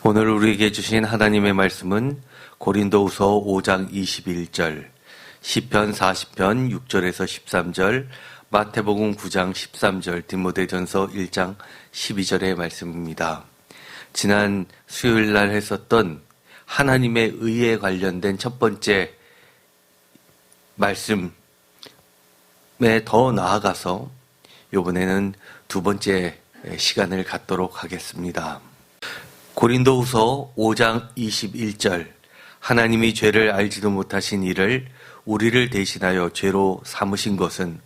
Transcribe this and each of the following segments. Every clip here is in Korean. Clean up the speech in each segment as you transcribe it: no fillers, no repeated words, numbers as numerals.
오늘 우리에게 주신 하나님의 말씀은 고린도후서 5장 21절, 시편 40편 6절에서 13절, 마태복음 9장 13절, 디모데전서 1장 12절의 말씀입니다. 지난 수요일 날 했었던 하나님의 의에 관련된 첫 번째 말씀에 더 나아가서 이번에는 두 번째 시간을 갖도록 하겠습니다. 고린도후서 5장 21절, 하나님이 죄를 알지도 못하신 이를 우리를 대신하여 죄로 삼으신 것은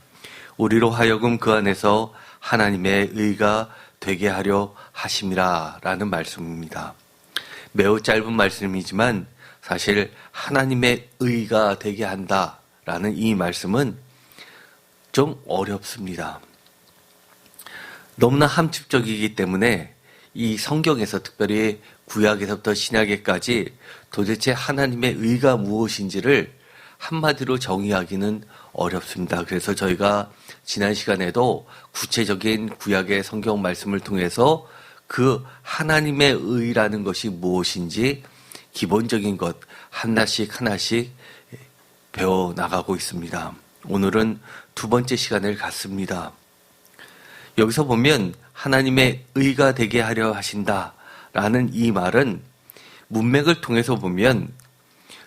우리로 하여금 그 안에서 하나님의 의가 되게 하려 하심이라 라는 말씀입니다. 매우 짧은 말씀이지만 사실 하나님의 의가 되게 한다 라는 이 말씀은 좀 어렵습니다. 너무나 함축적이기 때문에 이 성경에서 특별히 구약에서부터 신약에까지 도대체 하나님의 의가 무엇인지를 한마디로 정의하기는 어렵습니다. 그래서 저희가 지난 시간에도 구체적인 구약의 성경 말씀을 통해서 그 하나님의 의라는 것이 무엇인지 기본적인 것 하나씩 배워나가고 있습니다. 오늘은 두 번째 시간을 갖습니다. 여기서 보면 하나님의 의가 되게 하려 하신다라는 이 말은 문맥을 통해서 보면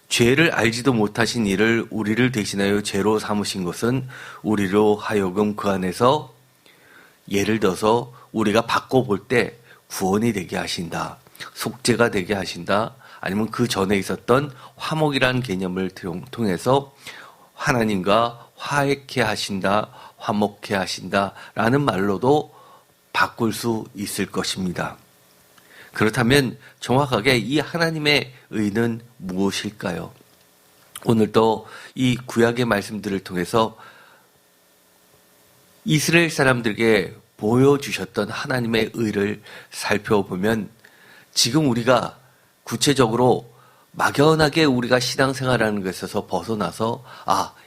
죄를 알지도 못하신 이를 우리를 대신하여 죄로 삼으신 것은 우리로 하여금 그 안에서 예를 들어서 우리가 바꿔볼 때 구원이 되게 하신다, 속죄가 되게 하신다, 아니면 그 전에 있었던 화목이라는 개념을 통해서 하나님과 화해케 하신다, 화목케 하신다 라는 말로도 바꿀 수 있을 것입니다. 그렇다면 정확하게 이 하나님의 의는 무엇일까요? 오늘도 이 구약의 말씀들을 통해서 이스라엘 사람들에게 보여주셨던 하나님의 의를 살펴보면 지금 우리가 구체적으로 막연하게 우리가 신앙생활하는 것에서 벗어나서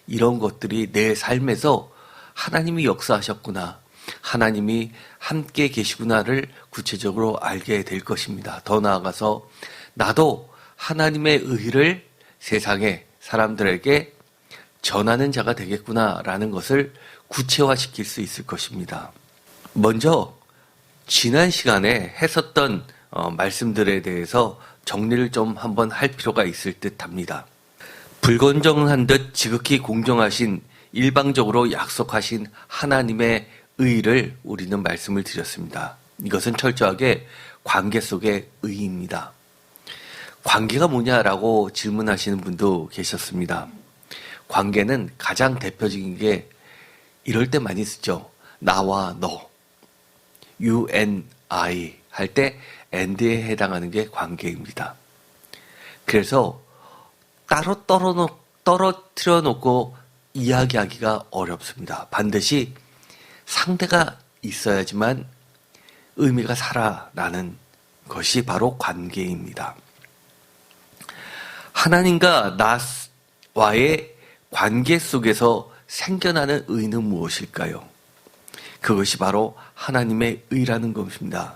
이런 것들이 내 삶에서 하나님이 역사하셨구나, 하나님이 함께 계시구나를 구체적으로 알게 될 것입니다. 더 나아가서 나도 하나님의 의를 세상의 사람들에게 전하는 자가 되겠구나라는 것을 구체화시킬 수 있을 것입니다. 먼저 지난 시간에 했었던 말씀들에 대해서 정리를 좀 한번 할 필요가 있을 듯 합니다. 불공정한 듯 지극히 공정하신 일방적으로 약속하신 하나님의 의를 우리는 말씀을 드렸습니다. 이것은 철저하게 관계 속의 의입니다. 관계가 뭐냐라고 질문하시는 분도 계셨습니다. 관계는 가장 대표적인 게 이럴 때 많이 쓰죠. 나와 너, you and I 할 때 and에 해당하는 게 관계입니다. 그래서 따로 떨어뜨려 놓고 이야기하기가 어렵습니다. 반드시 상대가 있어야지만 의미가 살아나는 것이 바로 관계입니다. 하나님과 나와의 관계 속에서 생겨나는 의는 무엇일까요? 그것이 바로 하나님의 의라는 것입니다.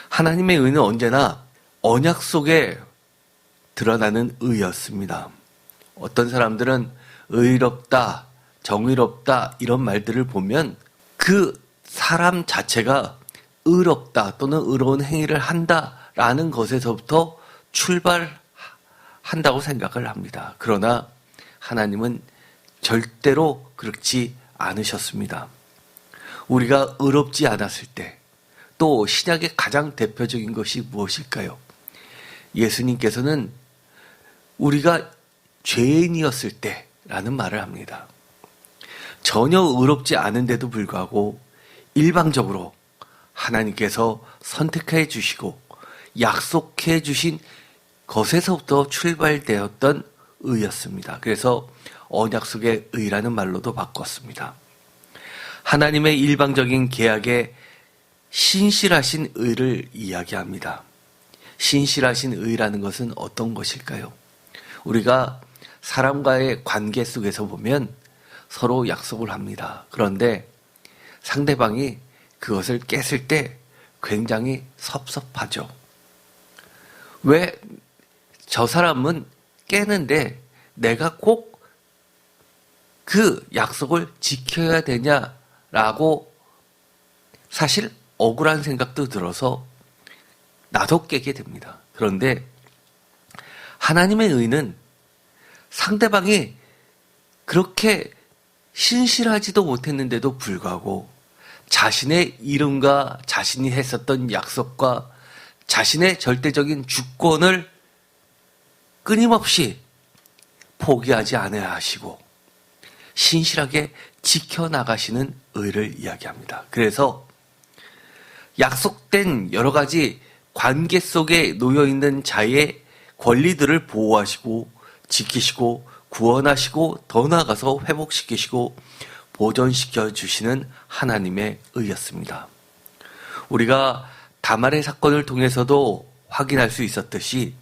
하나님의 의는 언제나 언약 속에 드러나는 의였습니다. 어떤 사람들은 의롭다, 정의롭다 이런 말들을 보면 그 사람 자체가 의롭다 또는 의로운 행위를 한다라는 것에서부터 출발한다고 생각을 합니다. 그러나 하나님은 절대로 그렇지 않으셨습니다. 우리가 의롭지 않았을 때, 또 신약의 가장 대표적인 것이 무엇일까요? 예수님께서는 우리가 죄인이었을 때라는 말을 합니다. 전혀 의롭지 않은데도 불구하고 일방적으로 하나님께서 선택해 주시고 약속해 주신 것에서부터 출발되었던 의였습니다. 그래서 언약 속의 의라는 말로도 바꿨습니다. 하나님의 일방적인 계약에 신실하신 의를 이야기합니다. 신실하신 의라는 것은 어떤 것일까요? 우리가 사람과의 관계 속에서 보면 서로 약속을 합니다. 그런데 상대방이 그것을 깼을 때 굉장히 섭섭하죠. 왜 저 사람은 깨는데 내가 꼭 그 약속을 지켜야 되냐라고 사실 억울한 생각도 들어서 나도 깨게 됩니다. 그런데 하나님의 의는 상대방이 그렇게 신실하지도 못했는데도 불구하고 자신의 이름과 자신이 했었던 약속과 자신의 절대적인 주권을 끊임없이 포기하지 않아야 하시고 신실하게 지켜나가시는 의를 이야기합니다. 그래서 약속된 여러 가지 관계 속에 놓여있는 자의 권리들을 보호하시고 지키시고 구원하시고 더 나아가서 회복시키시고 보존시켜 주시는 하나님의 의였습니다. 우리가 다말의 사건을 통해서도 확인할 수 있었듯이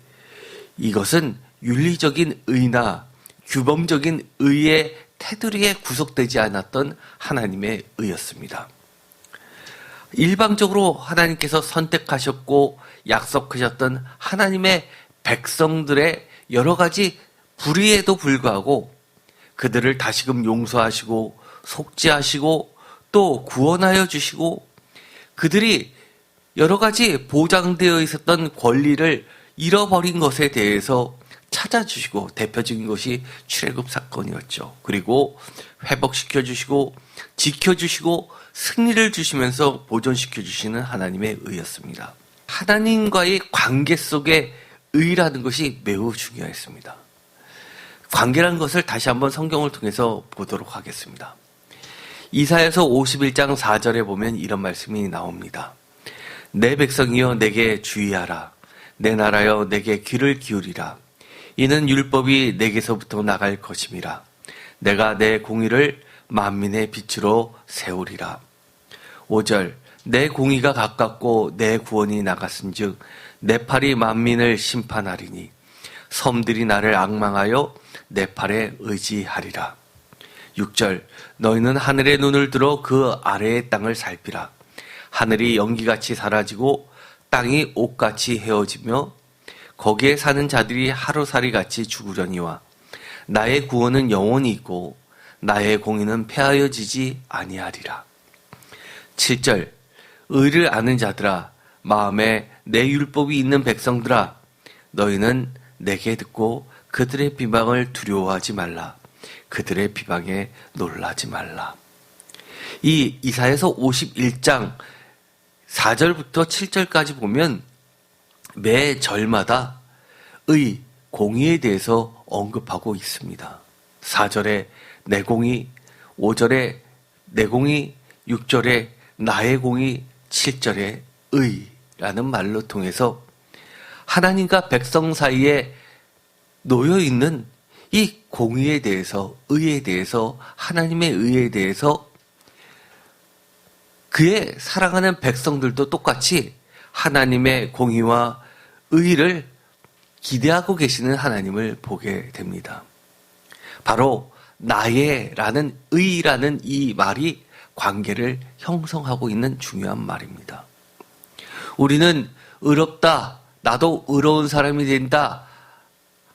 이것은 윤리적인 의나 규범적인 의의 테두리에 구속되지 않았던 하나님의 의였습니다. 일방적으로 하나님께서 선택하셨고 약속하셨던 하나님의 백성들의 여러 가지 불의에도 불구하고 그들을 다시금 용서하시고 속죄하시고 또 구원하여 주시고 그들이 여러 가지 보장되어 있었던 권리를 잃어버린 것에 대해서 찾아주시고 대표적인 것이 출애굽 사건이었죠. 그리고 회복시켜주시고 지켜주시고 승리를 주시면서 보존시켜주시는 하나님의 의였습니다. 하나님과의 관계 속에 의라는 것이 매우 중요했습니다. 관계라는 것을 다시 한번 성경을 통해서 보도록 하겠습니다. 이사야서 51장 4절에 보면 이런 말씀이 나옵니다. 내 백성이여 내게 주의하라. 내 나라여 내게 귀를 기울이라. 이는 율법이 내게서부터 나갈 것임이라. 내가 내 공의를 만민의 빛으로 세우리라. 5절 내 공의가 가깝고 내 구원이 나갔은즉 내 팔이 만민을 심판하리니 섬들이 나를 앙망하여 내 팔에 의지하리라. 6절 너희는 하늘의 눈을 들어 그 아래의 땅을 살피라. 하늘이 연기같이 사라지고 땅이 옷같이 헤어지며 거기에 사는 자들이 하루살이같이 죽으려니와 나의 구원은 영원히 있고 나의 공의는 폐하여지지 아니하리라. 7절 의를 아는 자들아 마음에 내 율법이 있는 백성들아 너희는 내게 듣고 그들의 비방을 두려워하지 말라. 그들의 비방에 놀라지 말라. 이 이사야서 51장 4절부터 7절까지 보면 매 절마다 의, 공의에 대해서 언급하고 있습니다. 4절에 내 공의, 5절에 내 공의, 6절에 나의 공의, 7절에 의라는 말로 통해서 하나님과 백성 사이에 놓여있는 이 공의에 대해서, 의에 대해서, 하나님의 의에 대해서 그의 사랑하는 백성들도 똑같이 하나님의 공의와 의를 기대하고 계시는 하나님을 보게 됩니다. 바로 나의라는 의라는 이 말이 관계를 형성하고 있는 중요한 말입니다. 우리는 의롭다, 나도 의로운 사람이 된다,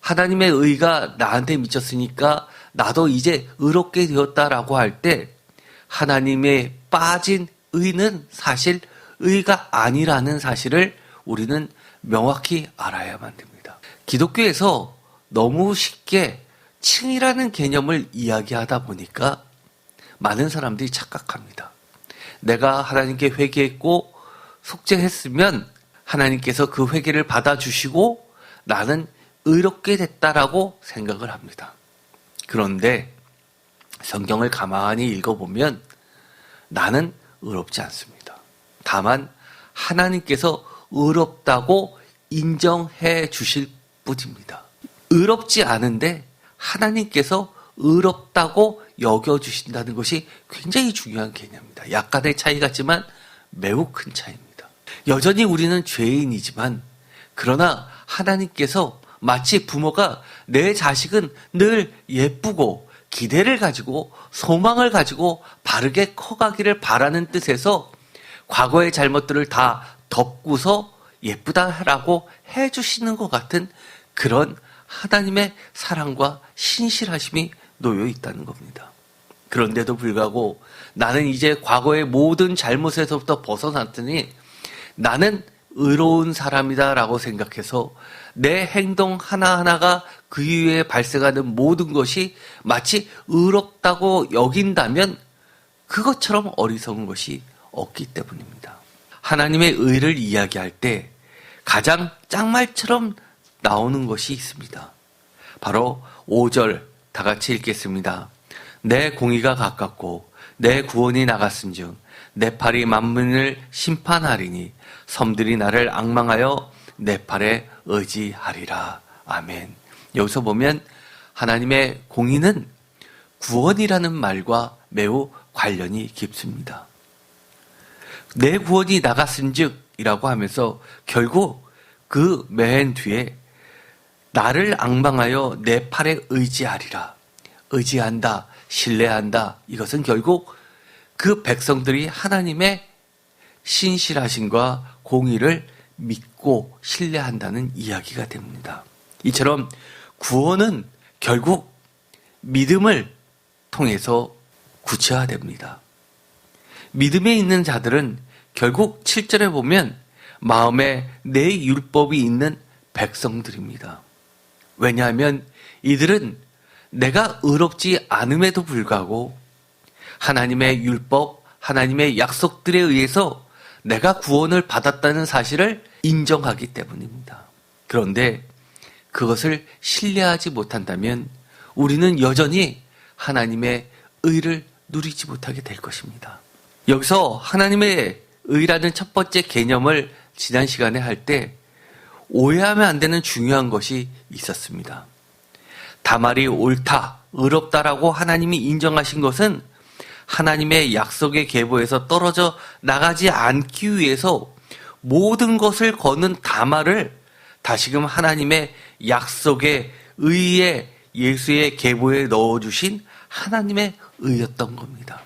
하나님의 의가 나한테 미쳤으니까 나도 이제 의롭게 되었다라고 할 때 하나님의 빠진 의는 사실 의가 아니라는 사실을 우리는 명확히 알아야만 됩니다. 기독교에서 너무 쉽게 칭이라는 개념을 이야기하다 보니까 많은 사람들이 착각합니다. 내가 하나님께 회개했고 속죄했으면 하나님께서 그 회개를 받아주시고 나는 의롭게 됐다라고 생각을 합니다. 그런데 성경을 가만히 읽어보면 나는 의롭지 않습니다. 다만 하나님께서 의롭다고 인정해 주실 뿐입니다. 의롭지 않은데 하나님께서 의롭다고 여겨주신다는 것이 굉장히 중요한 개념입니다. 약간의 차이 같지만 매우 큰 차이입니다. 여전히 우리는 죄인이지만 그러나 하나님께서 마치 부모가 내 자식은 늘 예쁘고 기대를 가지고 소망을 가지고 바르게 커가기를 바라는 뜻에서 과거의 잘못들을 다 덮고서 예쁘다라고 해주시는 것 같은 그런 하나님의 사랑과 신실하심이 놓여 있다는 겁니다. 그런데도 불구하고 나는 이제 과거의 모든 잘못에서부터 벗어났더니 나는 의로운 사람이다라고 생각해서 내 행동 하나하나가 그 이후에 발생하는 모든 것이 마치 의롭다고 여긴다면 그것처럼 어리석은 것이 없기 때문입니다. 하나님의 의를 이야기할 때 가장 짱말처럼 나오는 것이 있습니다. 바로 5절 다 같이 읽겠습니다. 내 공의가 가깝고 내 구원이 나갔은즉 내 팔이 만민을 심판하리니 섬들이 나를 앙망하여 내 팔에 의지하리라. 아멘. 여기서 보면 하나님의 공의는 구원이라는 말과 매우 관련이 깊습니다. 내 구원이 나갔은즉이라고 하면서 결국 그 맨 뒤에 나를 앙망하여 내 팔에 의지하리라. 의지한다, 신뢰한다. 이것은 결국 그 백성들이 하나님의 신실하심과 공의를 믿고 신뢰한다는 이야기가 됩니다. 이처럼 구원은 결국 믿음을 통해서 구체화됩니다. 믿음에 있는 자들은 결국 7절에 보면 마음에 내 율법이 있는 백성들입니다. 왜냐하면 이들은 내가 의롭지 않음에도 불구하고 하나님의 율법, 하나님의 약속들에 의해서 내가 구원을 받았다는 사실을 인정하기 때문입니다. 그런데 그것을 신뢰하지 못한다면 우리는 여전히 하나님의 의를 누리지 못하게 될 것입니다. 여기서 하나님의 의라는 첫 번째 개념을 지난 시간에 할 때 오해하면 안 되는 중요한 것이 있었습니다. 다말이 옳다, 의롭다라고 하나님이 인정하신 것은 하나님의 약속의 계보에서 떨어져 나가지 않기 위해서 모든 것을 거는 다말을 다시금 하나님의 약속의 의의 예수의 계보에 넣어주신 하나님의 의였던 겁니다.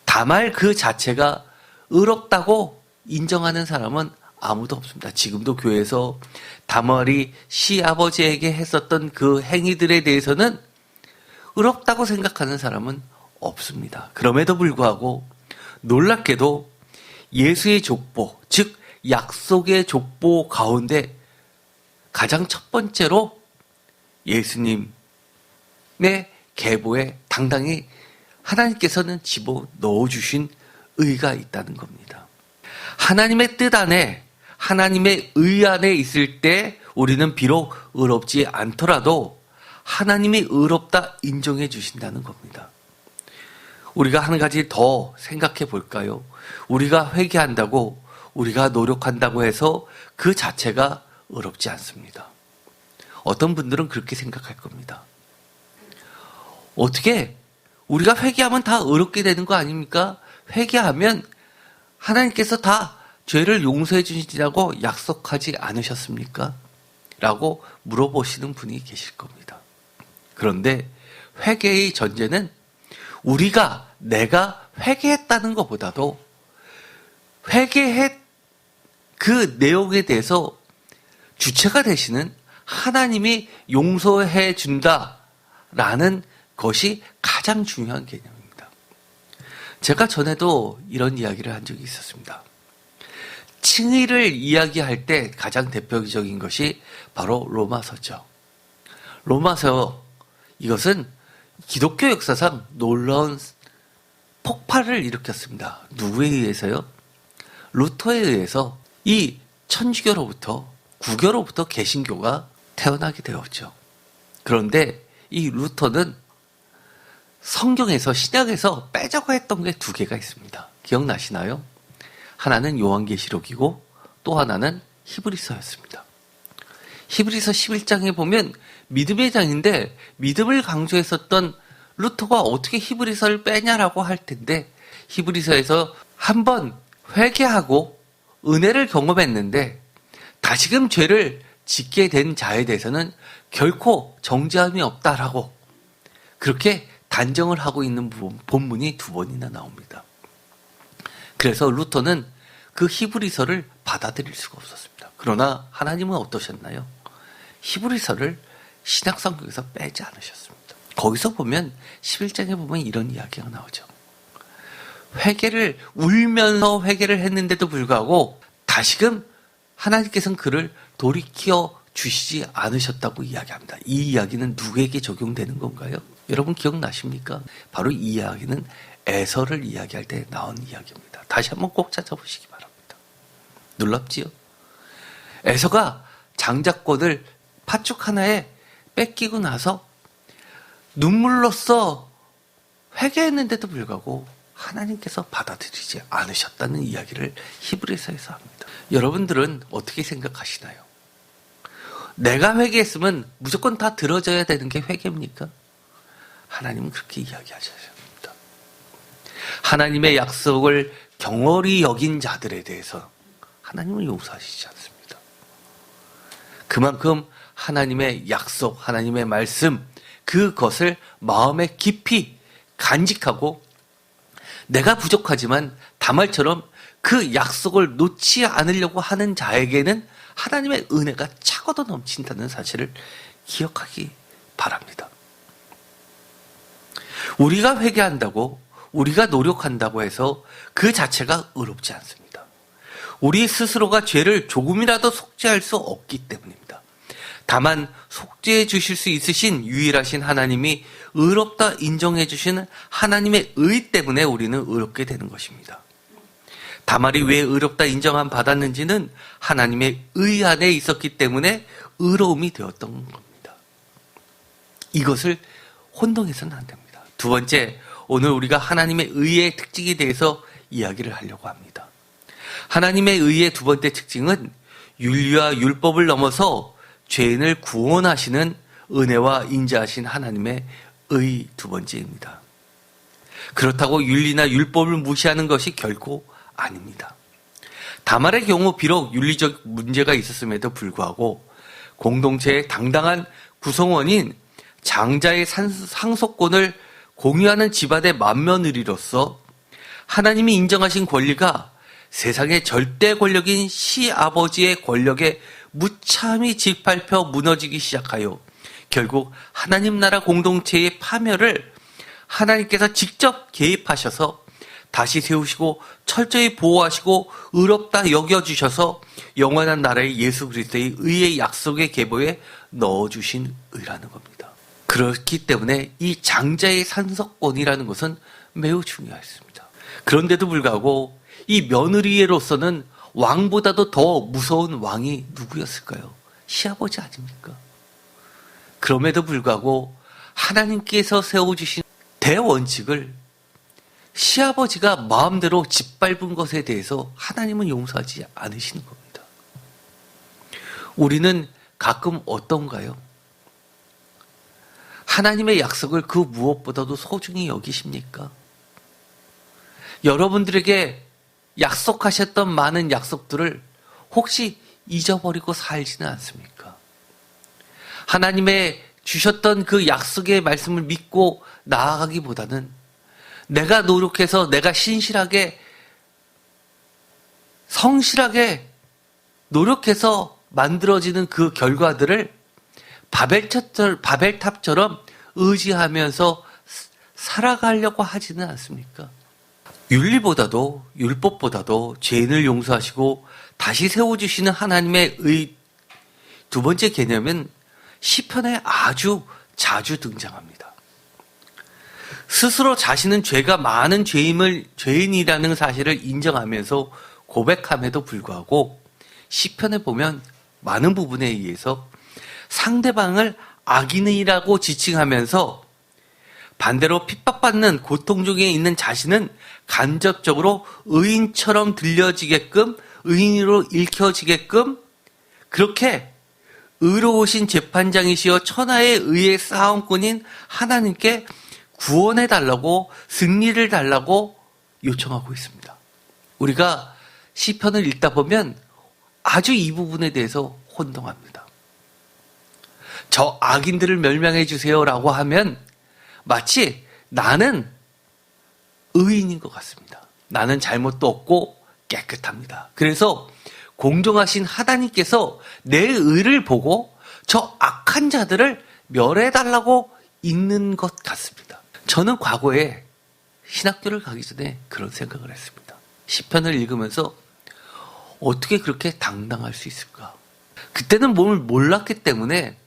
다말 그 자체가 의롭다고 인정하는 사람은 아무도 없습니다. 지금도 교회에서 다말이 시아버지에게 했었던 그 행위들에 대해서는 의롭다고 생각하는 사람은 없습니다. 그럼에도 불구하고 놀랍게도 예수의 족보, 즉 약속의 족보 가운데 가장 첫 번째로 예수님의 계보에 당당히 하나님께서는 집어넣어 주신 의가 있다는 겁니다. 하나님의 뜻 안에, 하나님의 의 안에 있을 때 우리는 비록 의롭지 않더라도 하나님이 의롭다 인정해 주신다는 겁니다. 우리가 한 가지 더 생각해 볼까요? 우리가 회개한다고, 우리가 노력한다고 해서 그 자체가 의롭지 않습니다. 어떤 분들은 그렇게 생각할 겁니다. 어떻게 우리가 회개하면 다 의롭게 되는 거 아닙니까? 회개하면 하나님께서 다 죄를 용서해 주시라고 약속하지 않으셨습니까? 라고 물어보시는 분이 계실 겁니다. 그런데 회개의 전제는 내가 회개했다는 것보다도 그 내용에 대해서 주체가 되시는 하나님이 용서해 준다라는 것이 가장 중요한 개념입니다. 제가 전에도 이런 이야기를 한 적이 있었습니다. 칭의를 이야기할 때 가장 대표적인 것이 바로 로마서죠. 로마서, 이것은 기독교 역사상 놀라운 폭발을 일으켰습니다. 누구에 의해서요? 루터에 의해서 이 천주교로부터, 구교로부터 개신교가 태어나게 되었죠. 그런데 이 루터는 성경에서, 신약에서 빼자고 했던 게 두 개가 있습니다. 기억나시나요? 하나는 요한계시록이고 또 하나는 히브리서였습니다. 히브리서 11장에 보면 믿음의 장인데 믿음을 강조했었던 루터가 어떻게 히브리서를 빼냐라고 할 텐데, 히브리서에서 한번 회개하고 은혜를 경험했는데 다시금 죄를 짓게 된 자에 대해서는 결코 정죄함이 없다라고 그렇게 단정을 하고 있는 본문이 두 번이나 나옵니다. 그래서 루터는 그 히브리서를 받아들일 수가 없었습니다. 그러나 하나님은 어떠셨나요? 히브리서를 신약성경에서 빼지 않으셨습니다. 거기서 보면 11장에 보면 이런 이야기가 나오죠. 회개를 울면서 회개를 했는데도 불구하고 다시금 하나님께서는 그를 돌이켜 주시지 않으셨다고 이야기합니다. 이 이야기는 누구에게 적용되는 건가요? 여러분 기억나십니까? 바로 이 이야기는 에서를 이야기할 때 나온 이야기입니다. 다시 한번 꼭 찾아보시기 바랍니다. 놀랍지요? 에서가 장자권을 팥죽 하나에 뺏기고 나서 눈물로써 회개했는데도 불구하고 하나님께서 받아들이지 않으셨다는 이야기를 히브리서에서 합니다. 여러분들은 어떻게 생각하시나요? 내가 회개했으면 무조건 다 들어져야 되는 게 회개입니까? 하나님은 그렇게 이야기하셨습니다. 하나님의 약속을 경홀히 여긴 자들에 대해서 하나님은 용서하시지 않습니다. 그만큼 하나님의 약속, 하나님의 말씀, 그것을 마음에 깊이 간직하고 내가 부족하지만 다말처럼 그 약속을 놓지 않으려고 하는 자에게는 하나님의 은혜가 차고도 넘친다는 사실을 기억하기 바랍니다. 우리가 회개한다고, 우리가 노력한다고 해서 그 자체가 의롭지 않습니다. 우리 스스로가 죄를 조금이라도 속죄할 수 없기 때문입니다. 다만 속죄해 주실 수 있으신 유일하신 하나님이 의롭다 인정해 주시는 하나님의 의 때문에 우리는 의롭게 되는 것입니다. 다말이 왜 의롭다 인정함 받았는지는 하나님의 의 안에 있었기 때문에 의로움이 되었던 겁니다. 이것을 혼동해서는 안 됩니다. 두 번째, 오늘 우리가 하나님의 의의 특징에 대해서 이야기를 하려고 합니다. 하나님의 의의 두 번째 특징은 윤리와 율법을 넘어서 죄인을 구원하시는 은혜와 인자하신 하나님의 의 두 번째입니다. 그렇다고 윤리나 율법을 무시하는 것이 결코 아닙니다. 다말의 경우 비록 윤리적 문제가 있었음에도 불구하고 공동체의 당당한 구성원인 장자의 상속권을 공유하는 집안의 맏며느리로서 하나님이 인정하신 권리가 세상의 절대 권력인 시아버지의 권력에 무참히 짓밟혀 무너지기 시작하여 결국 하나님 나라 공동체의 파멸을 하나님께서 직접 개입하셔서 다시 세우시고 철저히 보호하시고 의롭다 여겨주셔서 영원한 나라의 예수 그리스도의 의의 약속의 계보에 넣어주신 의라는 겁니다. 그렇기 때문에 이 장자의 상속권이라는 것은 매우 중요했습니다. 그런데도 불구하고 이 며느리로서는 왕보다도 더 무서운 왕이 누구였을까요? 시아버지 아닙니까? 그럼에도 불구하고 하나님께서 세워주신 대원칙을 시아버지가 마음대로 짓밟은 것에 대해서 하나님은 용서하지 않으시는 겁니다. 우리는 가끔 어떤가요? 하나님의 약속을 그 무엇보다도 소중히 여기십니까? 여러분들에게 약속하셨던 많은 약속들을 혹시 잊어버리고 살지는 않습니까? 하나님의 주셨던 그 약속의 말씀을 믿고 나아가기보다는 내가 노력해서 내가 신실하게 성실하게 노력해서 만들어지는 그 결과들을 바벨탑처럼 의지하면서 살아가려고 하지는 않습니까? 윤리보다도 율법보다도 죄인을 용서하시고 다시 세워주시는 하나님의 의 두 번째 개념은 시편에 아주 자주 등장합니다. 스스로 자신은 죄가 많은 죄인이라는 사실을 인정하면서 고백함에도 불구하고 시편에 보면 많은 부분에 의해서 상대방을 악인이라고 지칭하면서 반대로 핍박받는 고통 중에 있는 자신은 간접적으로 의인처럼 들려지게끔 의인으로 읽혀지게끔 그렇게 의로우신 재판장이시여 천하의 의의 싸움꾼인 하나님께 구원해달라고 승리를 달라고 요청하고 있습니다. 우리가 시편을 읽다 보면 아주 이 부분에 대해서 혼동합니다. 저 악인들을 멸망해 주세요라고 하면 마치 나는 의인인 것 같습니다. 나는 잘못도 없고 깨끗합니다. 그래서 공정하신 하나님께서 내 의를 보고 저 악한 자들을 멸해달라고 있는 것 같습니다. 저는 과거에 신학교를 가기 전에 그런 생각을 했습니다. 시편을 읽으면서 어떻게 그렇게 당당할 수 있을까? 그때는 뭘 몰랐기 때문에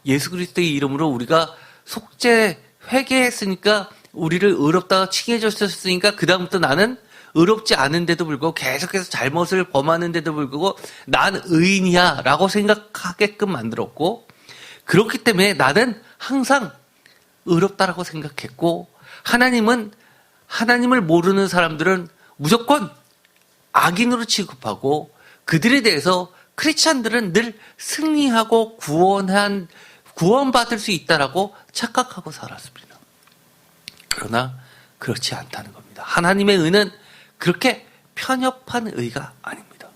예수 그리스도의 이름으로 우리가 속죄 회개했으니까 우리를 의롭다고 칭해 줬었으니까 그 다음부터 나는 의롭지 않은데도 불구하고 계속해서 잘못을 범하는데도 불구하고 난 의인이야 라고 생각하게끔 만들었고, 그렇기 때문에 나는 항상 의롭다라고 생각했고, 하나님을 모르는 사람들은 무조건 악인으로 취급하고, 그들에 대해서 크리스찬들은 늘 승리하고 구원받을 수 있다라고 착각하고 살았습니다. 그러나 그렇지 않다는 겁니다. 하나님의 의는 그렇게 편협한 의가 아닙니다.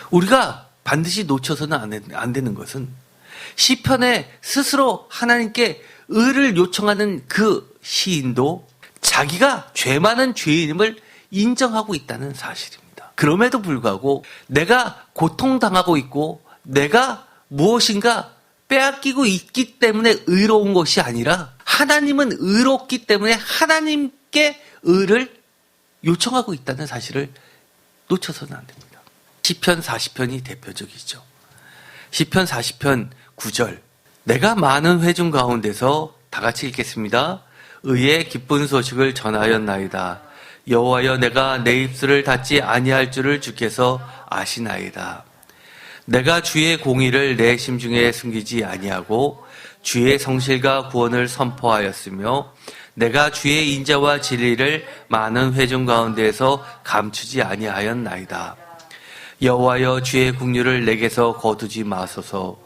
우리가 반드시 놓쳐서는 안 되는 것은 시편에 스스로 하나님께 의를 요청하는 그 시인도 자기가 죄 많은 죄인임을 인정하고 있다는 사실입니다. 그럼에도 불구하고 내가 고통당하고 있고 내가 무엇인가 빼앗기고 있기 때문에 의로운 것이 아니라 하나님은 의롭기 때문에 하나님께 의를 요청하고 있다는 사실을 놓쳐서는 안 됩니다. 시편 40편이 대표적이죠. 시편 40편 9절, 내가 많은 회중 가운데서 다 같이 읽겠습니다. 의의 기쁜 소식을 전하였나이다. 여호와여, 내가 내 입술을 닫지 아니할 줄을 주께서 아시나이다. 내가 주의 공의를 내 심중에 숨기지 아니하고 주의 성실과 구원을 선포하였으며 내가 주의 인자와 진리를 많은 회중 가운데에서 감추지 아니하였나이다. 여호와여, 주의 긍휼을 내게서 거두지 마소서.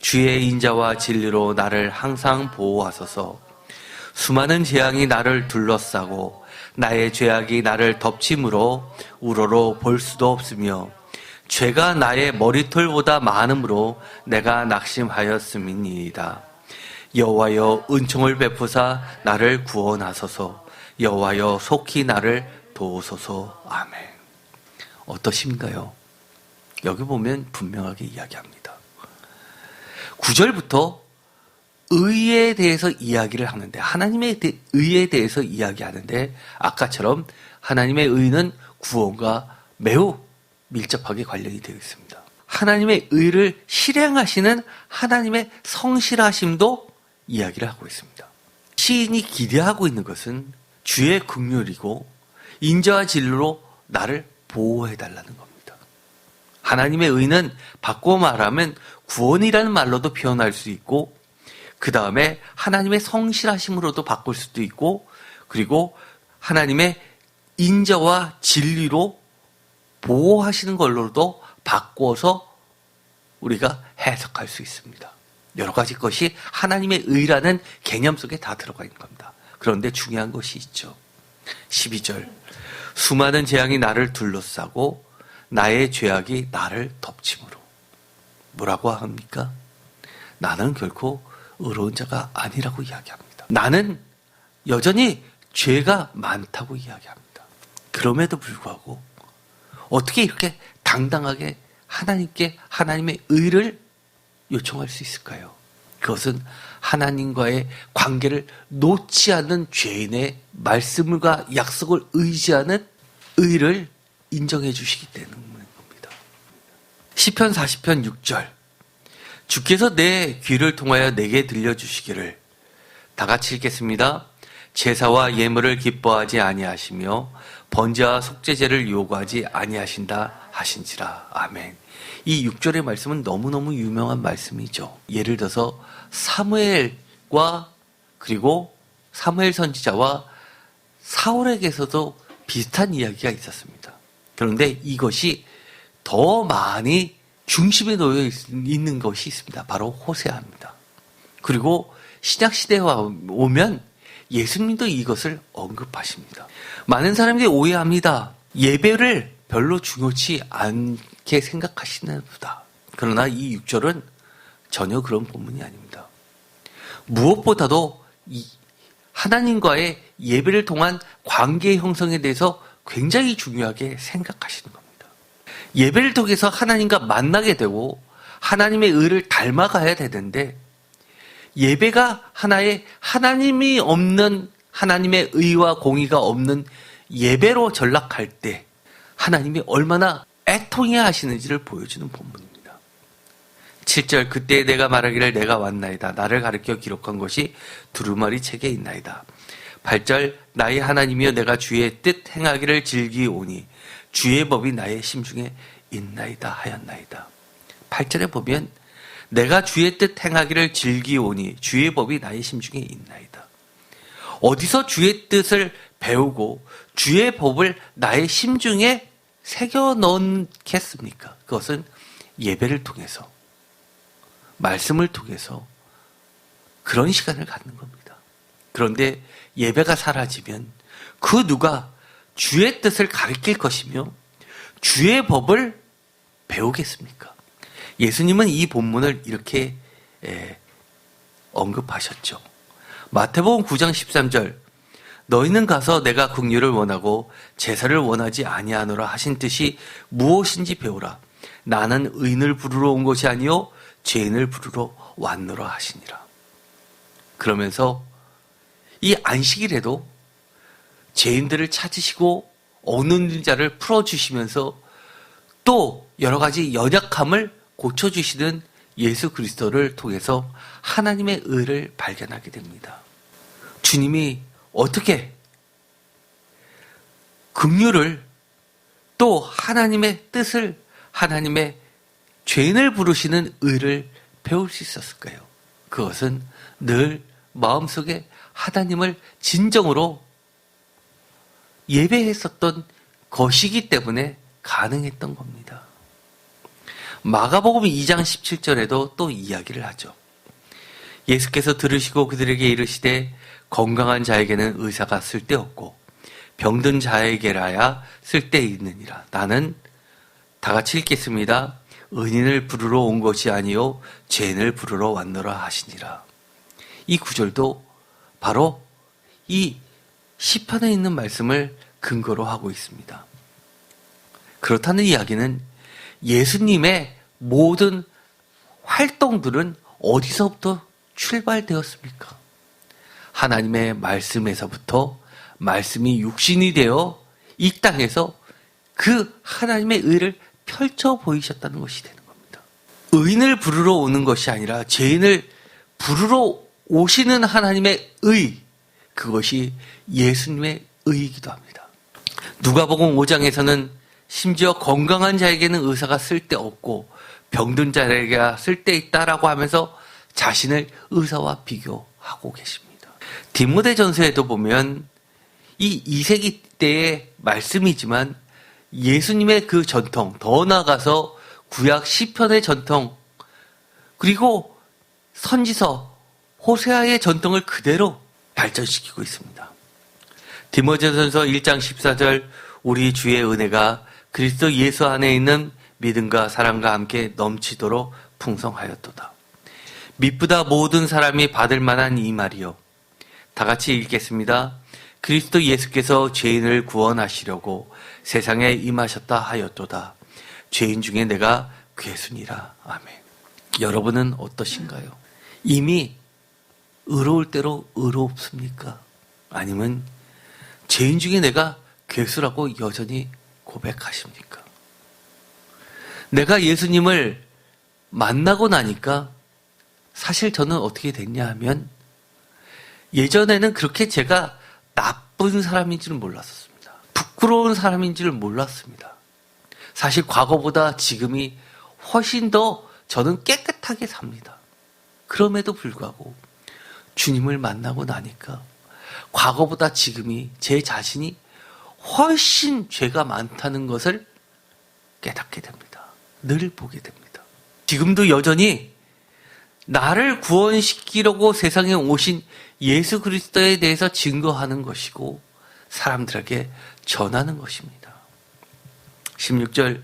주의 인자와 진리로 나를 항상 보호하소서. 수많은 재앙이 나를 둘러싸고 나의 죄악이 나를 덮침으로 우러러 볼 수도 없으며 죄가 나의 머리털보다 많음으로 내가 낙심하였음이니이다. 여호와여, 은총을 베푸사 나를 구원하소서. 여호와여, 속히 나를 도우소서. 아멘. 어떠신가요? 여기 보면 분명하게 이야기합니다. 9절부터 의에 대해서 이야기를 하는데, 하나님의 의에 대해서 이야기하는데, 아까처럼 하나님의 의는 구원과 매우 밀접하게 관련이 되어 있습니다. 하나님의 의를 실행하시는 하나님의 성실하심도 이야기를 하고 있습니다. 시인이 기대하고 있는 것은 주의 긍휼이고 인자와 진리로 나를 보호해달라는 겁니다. 하나님의 의는 바꿔 말하면 구원이라는 말로도 표현할 수 있고, 그 다음에 하나님의 성실하심으로도 바꿀 수도 있고, 그리고 하나님의 인자와 진리로 보호하시는 걸로도 바꿔서 우리가 해석할 수 있습니다. 여러 가지 것이 하나님의 의라는 개념 속에 다 들어가 있는 겁니다. 그런데 중요한 것이 있죠. 12절, 수많은 재앙이 나를 둘러싸고 나의 죄악이 나를 덮침으로. 뭐라고 합니까? 나는 결코 의로운 자가 아니라고 이야기합니다. 나는 여전히 죄가 많다고 이야기합니다. 그럼에도 불구하고 어떻게 이렇게 당당하게 하나님께 하나님의 의를 요청할 수 있을까요? 그것은 하나님과의 관계를 놓지 않는 죄인의 말씀과 약속을 의지하는 의를 인정해 주시기 때문인 겁니다. 시편 40편 6절, 주께서 내 귀를 통하여 내게 들려주시기를. 다 같이 읽겠습니다. 제사와 예물을 기뻐하지 아니하시며 번제와 속죄제를 요구하지 아니하신다 하신지라. 아멘. 이 6절의 말씀은 너무너무 유명한 말씀이죠. 예를 들어서 사무엘과 그리고 사무엘 선지자와 사울에게서도 비슷한 이야기가 있었습니다. 그런데 이것이 더 많이 중심에 놓여 있는 것이 있습니다. 바로 호세아입니다. 그리고 신약시대에 오면 예수님도 이것을 언급하십니다. 많은 사람들이 오해합니다. 예배를 별로 중요치 않게 생각하시나 보다. 그러나 이 6절은 전혀 그런 본문이 아닙니다. 무엇보다도 하나님과의 예배를 통한 관계 형성에 대해서 굉장히 중요하게 생각하시는 겁니다. 예배를 통해서 하나님과 만나게 되고 하나님의 의를 닮아가야 되는데 예배가 하나의 하나님이 없는 하나님의 의와 공의가 없는 예배로 전락할 때 하나님이 얼마나 애통해 하시는지를 보여주는 본문입니다. 7절 그때 내가 말하기를 내가 왔나이다. 나를 가르쳐 기록한 것이 두루마리 책에 있나이다. 8절 나의 하나님이여 내가 주의 뜻 행하기를 즐기오니 주의 법이 나의 심중에 있나이다 하였나이다. 8절에 보면 내가 주의 뜻 행하기를 즐기오니 주의 법이 나의 심중에 있나이다. 어디서 주의 뜻을 배우고 주의 법을 나의 심중에 새겨 넣겠습니까? 그것은 예배를 통해서, 말씀을 통해서 그런 시간을 갖는 겁니다. 그런데 예배가 사라지면 그 누가 주의 뜻을 가르칠 것이며 주의 법을 배우겠습니까? 예수님은 이 본문을 이렇게 언급하셨죠. 마태복음 9장 13절 너희는 가서 내가 긍휼을 원하고 제사를 원하지 아니하노라 하신 뜻이 무엇인지 배우라. 나는 의인을 부르러 온 것이 아니요 죄인을 부르러 왔노라 하시니라. 그러면서 이 안식일에도 죄인들을 찾으시고 억눌린 자를 풀어주시면서 또 여러 가지 연약함을 고쳐주시는 예수 그리스도를 통해서 하나님의 의를 발견하게 됩니다. 주님이 어떻게 긍휼을 또 하나님의 뜻을 하나님의 죄인을 부르시는 의를 배울 수 있었을까요? 그것은 늘 마음속에 하나님을 진정으로 예배했었던 것이기 때문에 가능했던 겁니다. 마가복음 2장 17절에도 또 이야기를 하죠. 예수께서 들으시고 그들에게 이르시되 건강한 자에게는 의사가 쓸데없고 병든 자에게라야 쓸데있느니라. 나는 다 같이 읽겠습니다. 의인을 부르러 온 것이 아니요 죄인을 부르러 왔노라 하시니라. 이 구절도 바로 이 시편에 있는 말씀을 근거로 하고 있습니다. 그렇다는 이야기는 예수님의 모든 활동들은 어디서부터 출발되었습니까? 하나님의 말씀에서부터 말씀이 육신이 되어 이 땅에서 그 하나님의 의를 펼쳐 보이셨다는 것이 되는 겁니다. 의인을 부르러 오는 것이 아니라 죄인을 부르러 오시는 하나님의 의, 그것이 예수님의 의이기도 합니다. 누가복음 5장에서는 심지어 건강한 자에게는 의사가 쓸데없고 병든 자에게 쓸데있다라고 하면서 자신을 의사와 비교하고 계십니다. 디모데전서에도 보면 이 2세기 때의 말씀이지만 예수님의 그 전통, 더 나아가서 구약 시편의 전통, 그리고 선지서 호세아의 전통을 그대로 발전시키고 있습니다. 디모데전서 1장 14절 우리 주의 은혜가 그리스도 예수 안에 있는 믿음과 사랑과 함께 넘치도록 풍성하였도다. 미쁘다 모든 사람이 받을 만한 이 말이요. 다 같이 읽겠습니다. 그리스도 예수께서 죄인을 구원하시려고 세상에 임하셨다 하였도다. 죄인 중에 내가 괴순이라. 아멘. 여러분은 어떠신가요? 이미 의로울 대로 의롭습니까? 아니면 죄인 중에 내가 괴수라고 여전히 고백하십니까? 내가 예수님을 만나고 나니까 사실 저는 어떻게 됐냐 하면 예전에는 그렇게 제가 나쁜 사람인지를 몰랐었습니다. 부끄러운 사람인지를 몰랐습니다. 사실 과거보다 지금이 훨씬 더 저는 깨끗하게 삽니다. 그럼에도 불구하고 주님을 만나고 나니까 과거보다 지금이 제 자신이 훨씬 죄가 많다는 것을 깨닫게 됩니다. 늘 보게 됩니다. 지금도 여전히 나를 구원시키려고 세상에 오신 예수 그리스도에 대해서 증거하는 것이고 사람들에게 전하는 것입니다. 16절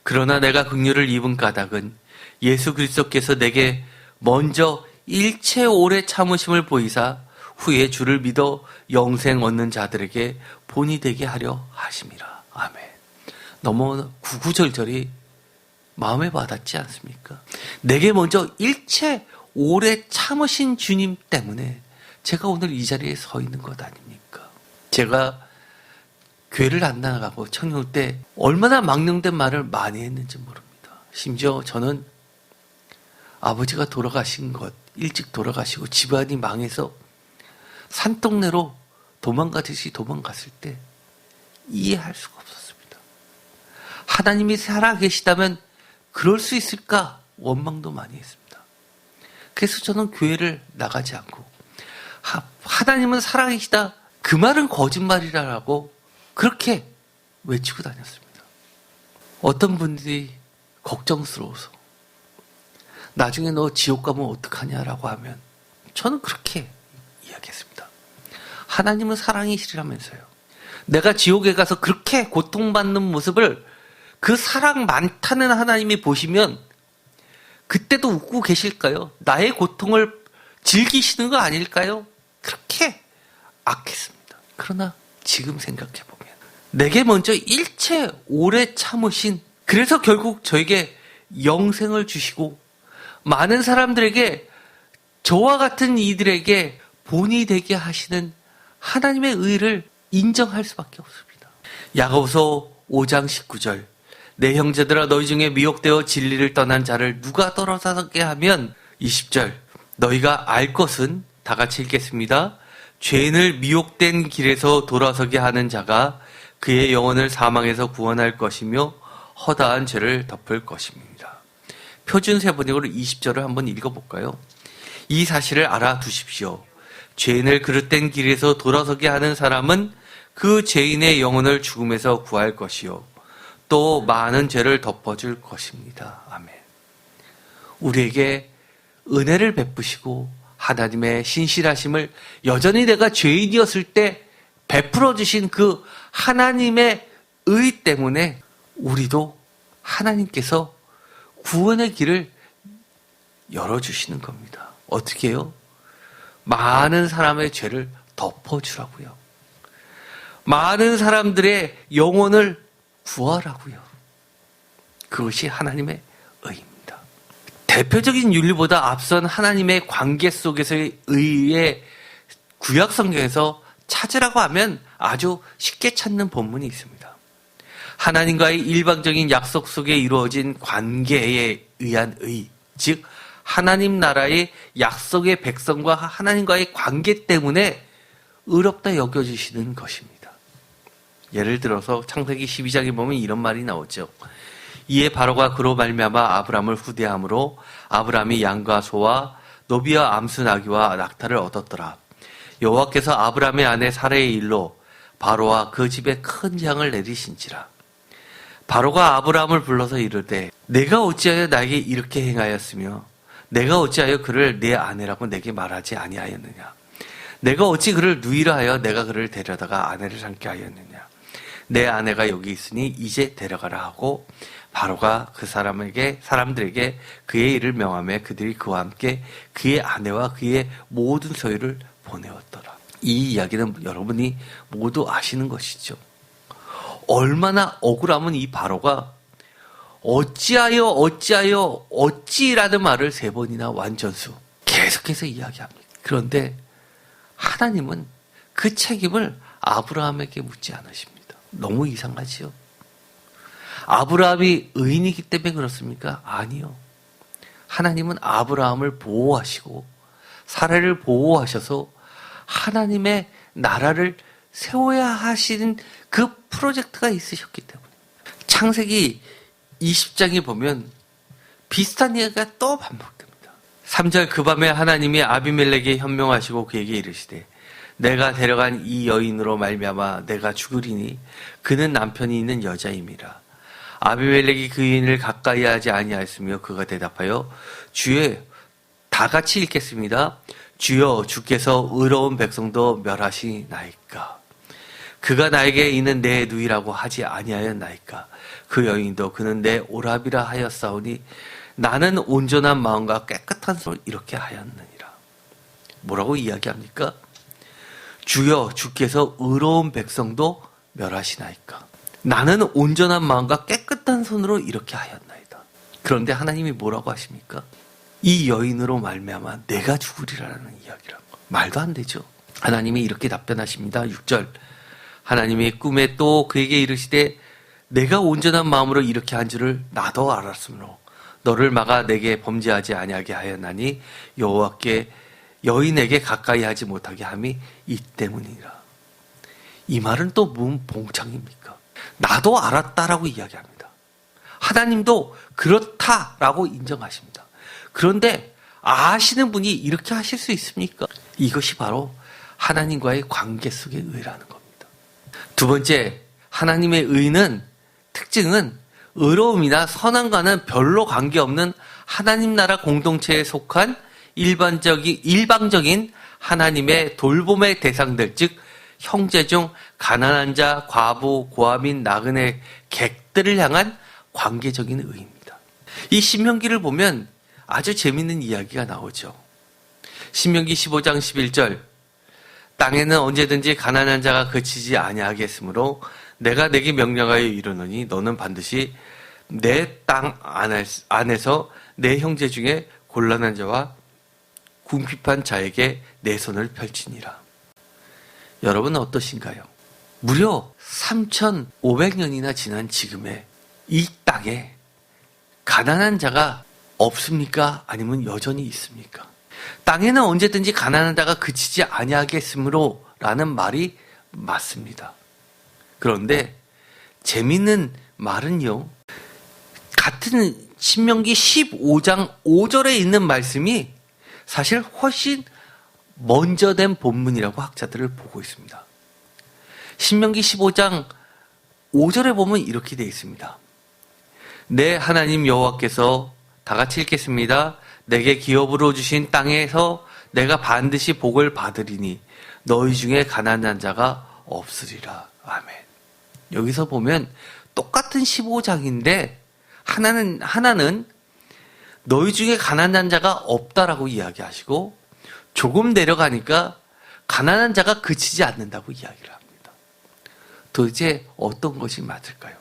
그러나 내가 긍휼을 입은 까닭은 예수 그리스도께서 내게 먼저 일체 오래 참으심을 보이사 후에 주를 믿어 영생 얻는 자들에게 본이 되게 하려 하심이라. 아멘. 너무 구구절절히 마음에 와닿지 않습니까? 내게 먼저 일체 오래 참으신 주님 때문에 제가 오늘 이 자리에 서 있는 것 아닙니까? 제가 교회를 안 나가고 청년 때 얼마나 망령된 말을 많이 했는지 모릅니다. 심지어 저는 아버지가 돌아가신 것, 일찍 돌아가시고 집안이 망해서 산동네로 도망가듯이 도망갔을 때 이해할 수가 없었습니다. 하나님이 살아계시다면 그럴 수 있을까? 원망도 많이 했습니다. 그래서 저는 교회를 나가지 않고 하나님은 살아계시다. 그 말은 거짓말이라고 그렇게 외치고 다녔습니다. 어떤 분들이 걱정스러워서 나중에 너 지옥 가면 어떡하냐라고 하면 저는 그렇게 이야기했습니다. 하나님은 사랑이시라면서요. 내가 지옥에 가서 그렇게 고통받는 모습을 그 사랑 많다는 하나님이 보시면 그때도 웃고 계실까요? 나의 고통을 즐기시는 거 아닐까요? 그렇게 악했습니다. 그러나 지금 생각해보면 내게 먼저 일체 오래 참으신, 그래서 결국 저에게 영생을 주시고 많은 사람들에게, 저와 같은 이들에게 본이 되게 하시는 하나님의 의를 인정할 수밖에 없습니다. 야고보서 5장 19절, 내 형제들아 너희 중에 미혹되어 진리를 떠난 자를 누가 떨어서게 하면, 20절, 너희가 알 것은, 다 같이 읽겠습니다. 죄인을 미혹된 길에서 돌아서게 하는 자가 그의 영혼을 사망에서 구원할 것이며 허다한 죄를 덮을 것입니다. 표준 세번역으로 20절을 한번 읽어볼까요? 이 사실을 알아두십시오. 죄인을 그릇된 길에서 돌아서게 하는 사람은 그 죄인의 영혼을 죽음에서 구할 것이요 또 많은 죄를 덮어줄 것입니다. 아멘. 우리에게 은혜를 베푸시고 하나님의 신실하심을 여전히 내가 죄인이었을 때 베풀어 주신 그 하나님의 의 때문에 우리도 하나님께서 구원의 길을 열어주시는 겁니다. 어떻게 해요? 많은 사람의 죄를 덮어주라고요. 많은 사람들의 영혼을 구하라고요. 그것이 하나님의 의입니다. 대표적인 윤리보다 앞선 하나님의 관계 속에서의 의의 구약 성경에서 찾으라고 하면 아주 쉽게 찾는 본문이 있습니다. 하나님과의 일방적인 약속 속에 이루어진 관계에 의한 의, 즉 하나님 나라의 약속의 백성과 하나님과의 관계 때문에 의롭다 여겨주시는 것입니다. 예를 들어서 창세기 12장에 보면 이런 말이 나오죠. 이에 바로가 그로 말미암아 아브람을 후대함으로 아브람이 양과 소와 노비와 암수 나귀와 낙타를 얻었더라. 여호와께서 아브람의 아내 사레의 일로 바로와 그 집에 큰 재앙을 내리신지라. 바로가 아브람을 불러서 이르되 내가 어찌하여 나에게 이렇게 행하였으며 내가 어찌하여 그를 내 아내라고 내게 말하지 아니하였느냐. 내가 어찌 그를 누이라 하여 내가 그를 데려다가 아내를 삼게 하였느냐. 내 아내가 여기 있으니 이제 데려가라 하고 바로가 그 사람들에게 그의 일을 명하며 그들이 그와 함께 그의 아내와 그의 모든 소유를 보내었더라. 이 이야기는 여러분이 모두 아시는 것이죠. 얼마나 억울하면 이 바로가 어찌하여 어찌라는 말을 3번이나 완전수 계속해서 이야기합니다. 그런데 하나님은 그 책임을 아브라함에게 묻지 않으십니다. 너무 이상하지요. 아브라함이 의인이기 때문에 그렇습니까? 아니요. 하나님은 아브라함을 보호하시고 사라를 보호하셔서 하나님의 나라를 세워야 하시는 그 프로젝트가 있으셨기 때문에. 창세기 20장에 보면 비슷한 이야기가 또 반복됩니다. 3절, 그 밤에 하나님이 아비멜렉에게 현명하시고 그에게 이르시되 내가 데려간 이 여인으로 말미암아 내가 죽으리니 그는 남편이 있는 여자임이라. 아비멜렉이 그 여인을 가까이 하지 아니하였으며 그가 대답하여 주여, 다 같이 읽겠습니다. 주여, 주께서 의로운 백성도 멸하시나이까. 그가 나에게 이는 내 누이라고 하지 아니하였나이까. 그 여인도 그는 내 오라비라 하였사오니 나는 온전한 마음과 깨끗한 손을 이렇게 하였느니라. 뭐라고 이야기합니까? 주여 주께서 의로운 백성도 멸하시나이까. 나는 온전한 마음과 깨끗한 손으로 이렇게 하였나이다. 그런데 하나님이 뭐라고 하십니까? 이 여인으로 말미암아 내가 죽으리라는 이야기란 거. 말도 안 되죠. 하나님이 이렇게 답변하십니다. 6절. 하나님이 꿈에 또 그에게 이르시되 내가 온전한 마음으로 이렇게 한 줄을 나도 알았으므로 너를 막아 내게 범죄하지 아니하게 하였나니 여호와께 여인에게 가까이 하지 못하게 함이 이 때문이라. 이 말은 또 무슨 봉창입니까? 나도 알았다라고 이야기합니다. 하나님도 그렇다라고 인정하십니다. 그런데 아시는 분이 이렇게 하실 수 있습니까? 이것이 바로 하나님과의 관계 속의 의라는 겁니다. 두 번째, 하나님의 의는 특징은 의로움이나 선함과는 별로 관계없는 하나님 나라 공동체에 속한 일방적인 하나님의 돌봄의 대상들, 즉 형제 중 가난한 자, 과부, 고아민, 나그네, 객들을 향한 관계적인 의입니다. 이 신명기를 보면 아주 재밌는 이야기가 나오죠. 신명기 15장 11절. 땅에는 언제든지 가난한 자가 그치지 아니하겠으므로 내가 내게 명령하여 이르노니 너는 반드시 내 땅 안에서 내 형제 중에 곤란한 자와 궁핍한 자에게 내 손을 펼치니라. 여러분은 어떠신가요? 무려 3,500년이나 지난 지금의 이 땅에 가난한 자가 없습니까? 아니면 여전히 있습니까? 땅에는 언제든지 가난한 자가 그치지 아니하겠으므로 라는 말이 맞습니다. 그런데 재미있는 말은요, 같은 신명기 15장 5절에 있는 말씀이 사실 훨씬 먼저 된 본문이라고 학자들을 보고 있습니다. 신명기 15장 5절에 보면 이렇게 되어 있습니다. 내 하나님 여호와께서 다 같이 읽겠습니다. 내게 기업으로 주신 땅에서 내가 반드시 복을 받으리니 너희 중에 가난한 자가 없으리라. 아멘. 여기서 보면 똑같은 15장인데 하나는 너희 중에 가난한 자가 없다라고 이야기하시고 조금 내려가니까 가난한 자가 그치지 않는다고 이야기를 합니다. 도대체 어떤 것이 맞을까요?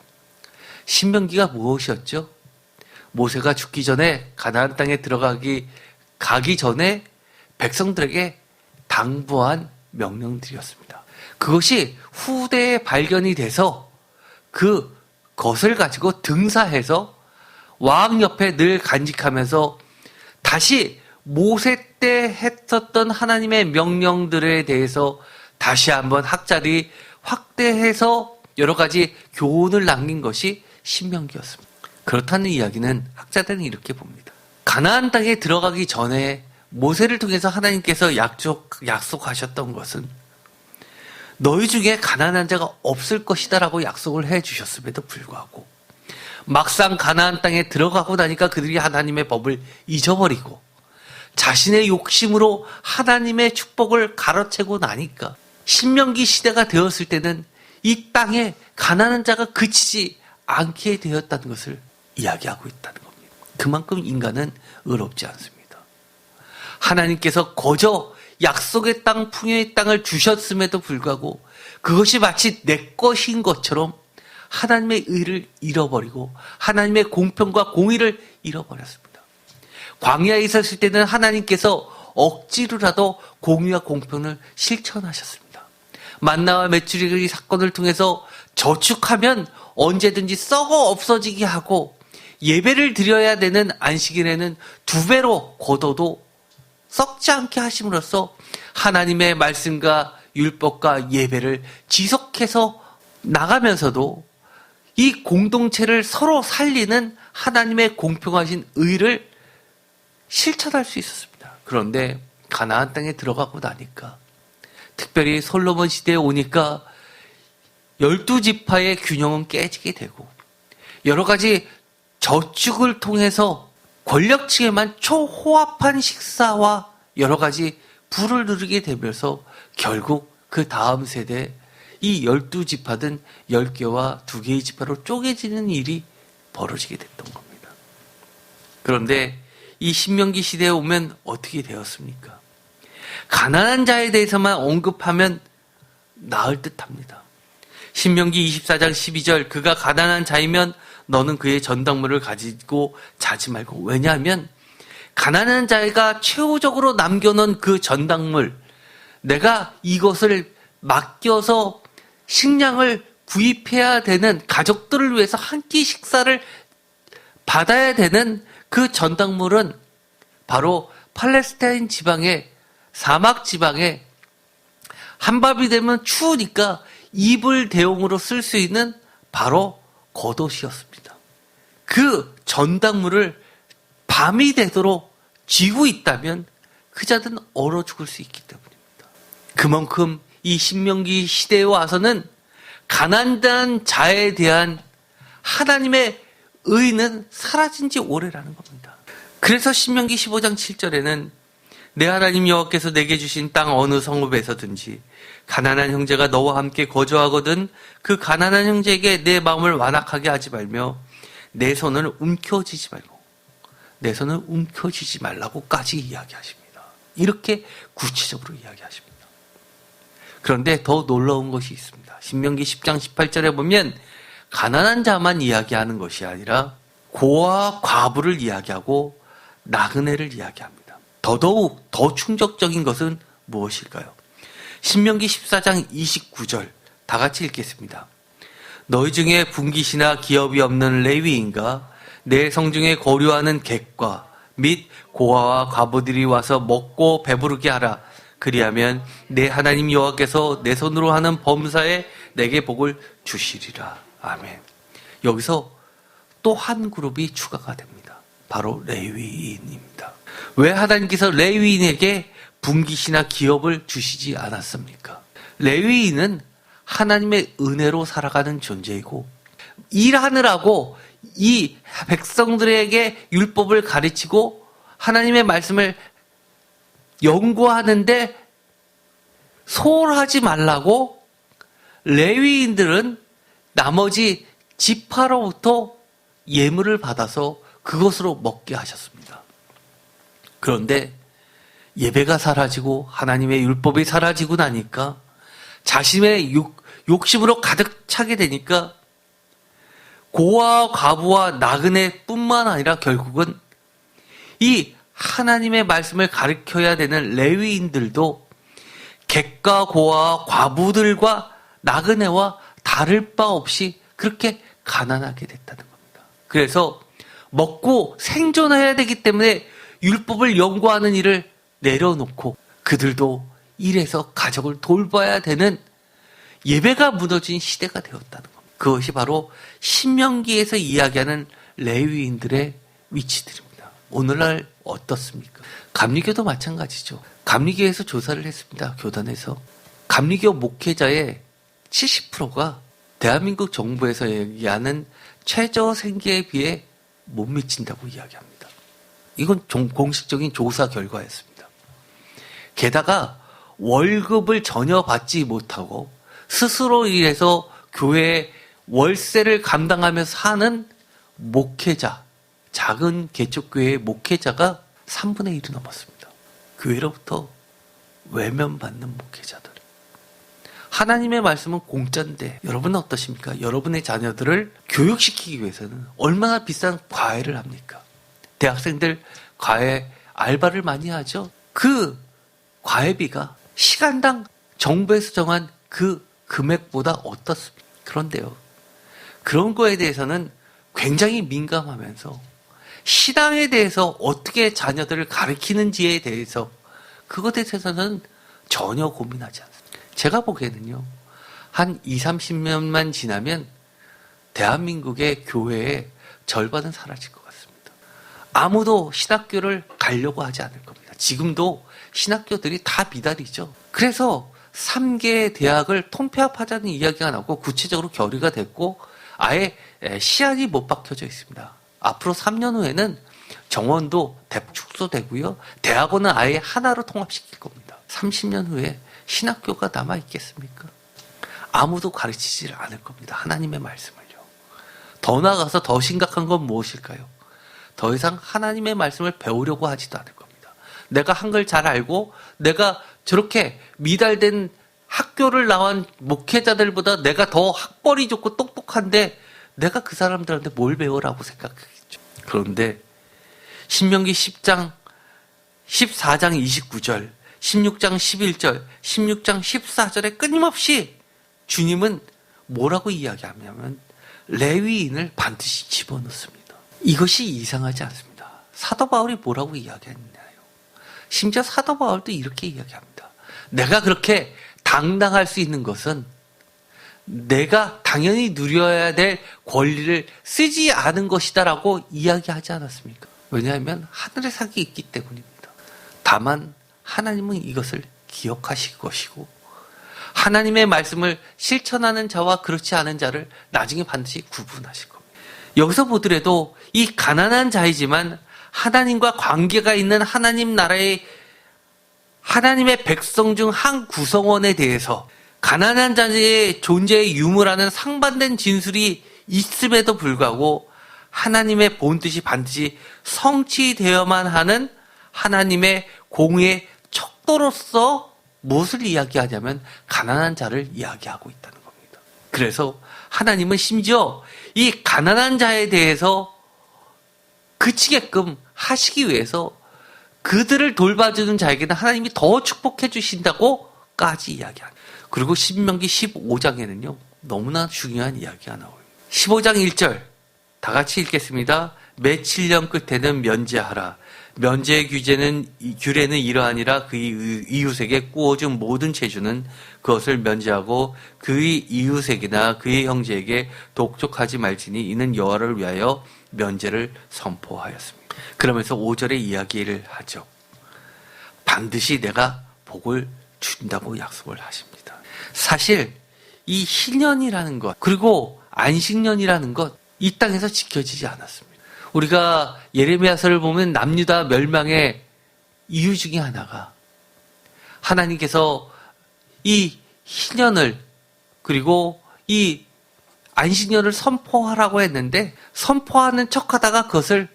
신명기가 무엇이었죠? 모세가 죽기 전에 가나안 땅에 가기 전에 백성들에게 당부한 명령들이었습니다. 그것이 후대에 발견이 돼서 그것을 가지고 등사해서 왕 옆에 늘 간직하면서 다시 모세 때 했었던 하나님의 명령들에 대해서 다시 한번 학자들이 확대해서 여러 가지 교훈을 남긴 것이 신명기였습니다. 그렇다는 이야기는 학자들은 이렇게 봅니다. 가나안 땅에 들어가기 전에 모세를 통해서 하나님께서 약속하셨던 것은 너희 중에 가난한 자가 없을 것이다 라고 약속을 해 주셨음에도 불구하고 막상 가나안 땅에 들어가고 나니까 그들이 하나님의 법을 잊어버리고 자신의 욕심으로 하나님의 축복을 가로채고 나니까 신명기 시대가 되었을 때는 이 땅에 가난한 자가 그치지 않게 되었다는 것을 이야기하고 있다는 겁니다. 그만큼 인간은 의롭지 않습니다. 하나님께서 거저 약속의 땅, 풍요의 땅을 주셨음에도 불구하고 그것이 마치 내 것인 것처럼 하나님의 의를 잃어버리고 하나님의 공평과 공의를 잃어버렸습니다. 광야에 있었을 때는 하나님께서 억지로라도 공의와 공평을 실천하셨습니다. 만나와 메추리기 사건을 통해서 저축하면 언제든지 썩어 없어지게 하고 예배를 드려야 되는 안식일에는 2배로 거둬도 썩지 않게 하심으로써 하나님의 말씀과 율법과 예배를 지속해서 나가면서도 이 공동체를 서로 살리는 하나님의 공평하신 의를 실천할 수 있었습니다. 그런데 가나안 땅에 들어가고 나니까 특별히 솔로몬 시대에 오니까 12지파의 균형은 깨지게 되고 여러 가지 저축을 통해서 권력층에만 초호합한 식사와 여러 가지 부를 누리게 되면서 결국 그 다음 세대 이 12지파든 10개와 2개의 지파로 쪼개지는 일이 벌어지게 됐던 겁니다. 그런데 이 신명기 시대에 오면 어떻게 되었습니까? 가난한 자에 대해서만 언급하면 낳을 듯합니다. 신명기 24장 12절 그가 가난한 자이면 너는 그의 전당물을 가지고 자지 말고. 왜냐하면 가난한 자가 최후적으로 남겨놓은 그 전당물, 내가 이것을 맡겨서 식량을 구입해야 되는, 가족들을 위해서 한 끼 식사를 받아야 되는 그 전당물은 바로 팔레스타인 지방의 사막 지방에 한밤이 되면 추우니까 이불 대용으로 쓸 수 있는 바로 겉옷이었습니다. 그 전당물을 밤이 되도록 쥐고 있다면 그 자는 얼어 죽을 수 있기 때문입니다. 그만큼 이 신명기 시대에 와서는 가난한 자에 대한 하나님의 의는 사라진 지 오래라는 겁니다. 그래서 신명기 15장 7절에는 내 하나님 여호와께서 내게 주신 땅 어느 성읍에서든지 가난한 형제가 너와 함께 거주하거든 그 가난한 형제에게 내 마음을 완악하게 하지 말며 내 손을 움켜쥐지 말라고까지 이야기하십니다. 이렇게 구체적으로 이야기하십니다. 그런데 더 놀라운 것이 있습니다. 신명기 10장 18절에 보면 가난한 자만 이야기하는 것이 아니라 고아와 과부를 이야기하고 나그네를 이야기합니다. 더더욱 더 충격적인 것은 무엇일까요? 신명기 14장 29절 다 같이 읽겠습니다. 너희 중에 분깃이나 기업이 없는 레위인과 내 성중에 거류하는 객과 및 고아와 과부들이 와서 먹고 배부르게 하라. 그리하면 내 하나님 여호와께서 내 손으로 하는 범사에 내게 복을 주시리라. 아멘. 여기서 또 한 그룹이 추가가 됩니다. 바로 레위인입니다. 왜 하나님께서 레위인에게 분깃이나 기업을 주시지 않았습니까? 레위인은 하나님의 은혜로 살아가는 존재이고 일하느라고 이 백성들에게 율법을 가르치고 하나님의 말씀을 연구하는데 소홀하지 말라고 레위인들은 나머지 지파로부터 예물을 받아서 그것으로 먹게 하셨습니다. 그런데 예배가 사라지고 하나님의 율법이 사라지고 나니까 자신의 욕심으로 가득 차게 되니까 고아와 과부와 나그네뿐만 아니라 결국은 이 하나님의 말씀을 가르쳐야 되는 레위인들도 객과 고아와 과부들과 나그네와 다를 바 없이 그렇게 가난하게 됐다는 겁니다. 그래서 먹고 생존해야 되기 때문에 율법을 연구하는 일을 내려놓고 그들도 일해서 가족을 돌봐야 되는 예배가 무너진 시대가 되었다는 겁니다. 그것이 바로 신명기에서 이야기하는 레위인들의 위치들입니다. 오늘날 어떻습니까? 감리교도 마찬가지죠. 감리교에서 조사를 했습니다. 교단에서. 감리교 목회자의 70%가 대한민국 정부에서 얘기하는 최저 생계에 비해 못 미친다고 이야기합니다. 이건 공식적인 조사 결과였습니다. 게다가 월급을 전혀 받지 못하고 스스로 일해서 교회의 월세를 감당하면서 사는 목회자, 작은 개척교회의 목회자가 3분의 1이 넘었습니다. 교회로부터 외면받는 목회자들. 하나님의 말씀은 공짜인데 여러분은 어떠십니까? 여러분의 자녀들을 교육시키기 위해서는 얼마나 비싼 과외를 합니까? 대학생들 과외 알바를 많이 하죠. 그 과외비가 시간당 정부에서 정한 그 금액보다 어떻습니까? 그런데요. 그런 거에 대해서는 굉장히 민감하면서 신앙에 대해서 어떻게 자녀들을 가르치는지에 대해서 그것에 대해서는 전혀 고민하지 않습니다. 제가 보기에는요. 한 20-30년만 지나면 대한민국의 교회의 절반은 사라질 것 같습니다. 아무도 신학교를 가려고 하지 않을 겁니다. 지금도 신학교들이 다 미달이죠. 그래서 3개 대학을 통폐합하자는 이야기가 나오고 구체적으로 결의가 됐고 아예 시안이 못 박혀져 있습니다. 앞으로 3년 후에는 정원도 축소되고요. 대학원은 아예 하나로 통합시킬 겁니다. 30년 후에 신학교가 남아있겠습니까? 아무도 가르치질 않을 겁니다. 하나님의 말씀을요. 더 나아가서 더 심각한 건 무엇일까요? 더 이상 하나님의 말씀을 배우려고 하지도 않을 겁니다. 내가 한글 잘 알고 내가 저렇게 미달된 학교를 나온 목회자들보다 내가 더 학벌이 좋고 똑똑한데 내가 그 사람들한테 뭘 배우라고 생각하겠죠. 그런데 신명기 10장 14장 29절, 16장 11절, 16장 14절에 끊임없이 주님은 뭐라고 이야기하냐면 레위인을 반드시 집어넣습니다. 이것이 이상하지 않습니다. 사도 바울이 뭐라고 이야기했나요? 심지어 사도 바울도 이렇게 이야기합니다. 내가 그렇게 당당할 수 있는 것은 내가 당연히 누려야 될 권리를 쓰지 않은 것이다라고 이야기하지 않았습니까? 왜냐하면 하늘의 상이 있기 때문입니다. 다만 하나님은 이것을 기억하실 것이고 하나님의 말씀을 실천하는 자와 그렇지 않은 자를 나중에 반드시 구분하실 겁니다. 여기서 보더라도 이 가난한 자이지만 하나님과 관계가 있는 하나님 나라의 하나님의 백성 중 한 구성원에 대해서 가난한 자의 존재의 유무라는 상반된 진술이 있음에도 불구하고 하나님의 본뜻이 반드시 성취되어야만 하는 하나님의 공의의 척도로서 무엇을 이야기하냐면 가난한 자를 이야기하고 있다는 겁니다. 그래서 하나님은 심지어 이 가난한 자에 대해서 그치게끔 하시기 위해서 그들을 돌봐주는 자에게는 하나님이 더 축복해 주신다고까지 이야기합니다. 그리고 신명기 15장에는요 너무나 중요한 이야기가 나와요. 15장 1절 다 같이 읽겠습니다. 매 7년 끝에는 면제하라. 면제의 규례는 이러하니라. 그의 이웃에게 꾸어준 모든 재주는 그것을 면제하고 그의 이웃에게나 그의 형제에게 독촉하지 말지니 이는 여호와를 위하여 면제를 선포하였습니다. 그러면서 5절에 이야기를 하죠. 반드시 내가 복을 준다고 약속을 하십니다. 사실 이 희년이라는 것 그리고 안식년이라는 것 이 땅에서 지켜지지 않았습니다. 우리가 예레미야서를 보면 남유다 멸망의 이유 중에 하나가 하나님께서 이 희년을 그리고 이 안식년을 선포하라고 했는데 선포하는 척하다가 그것을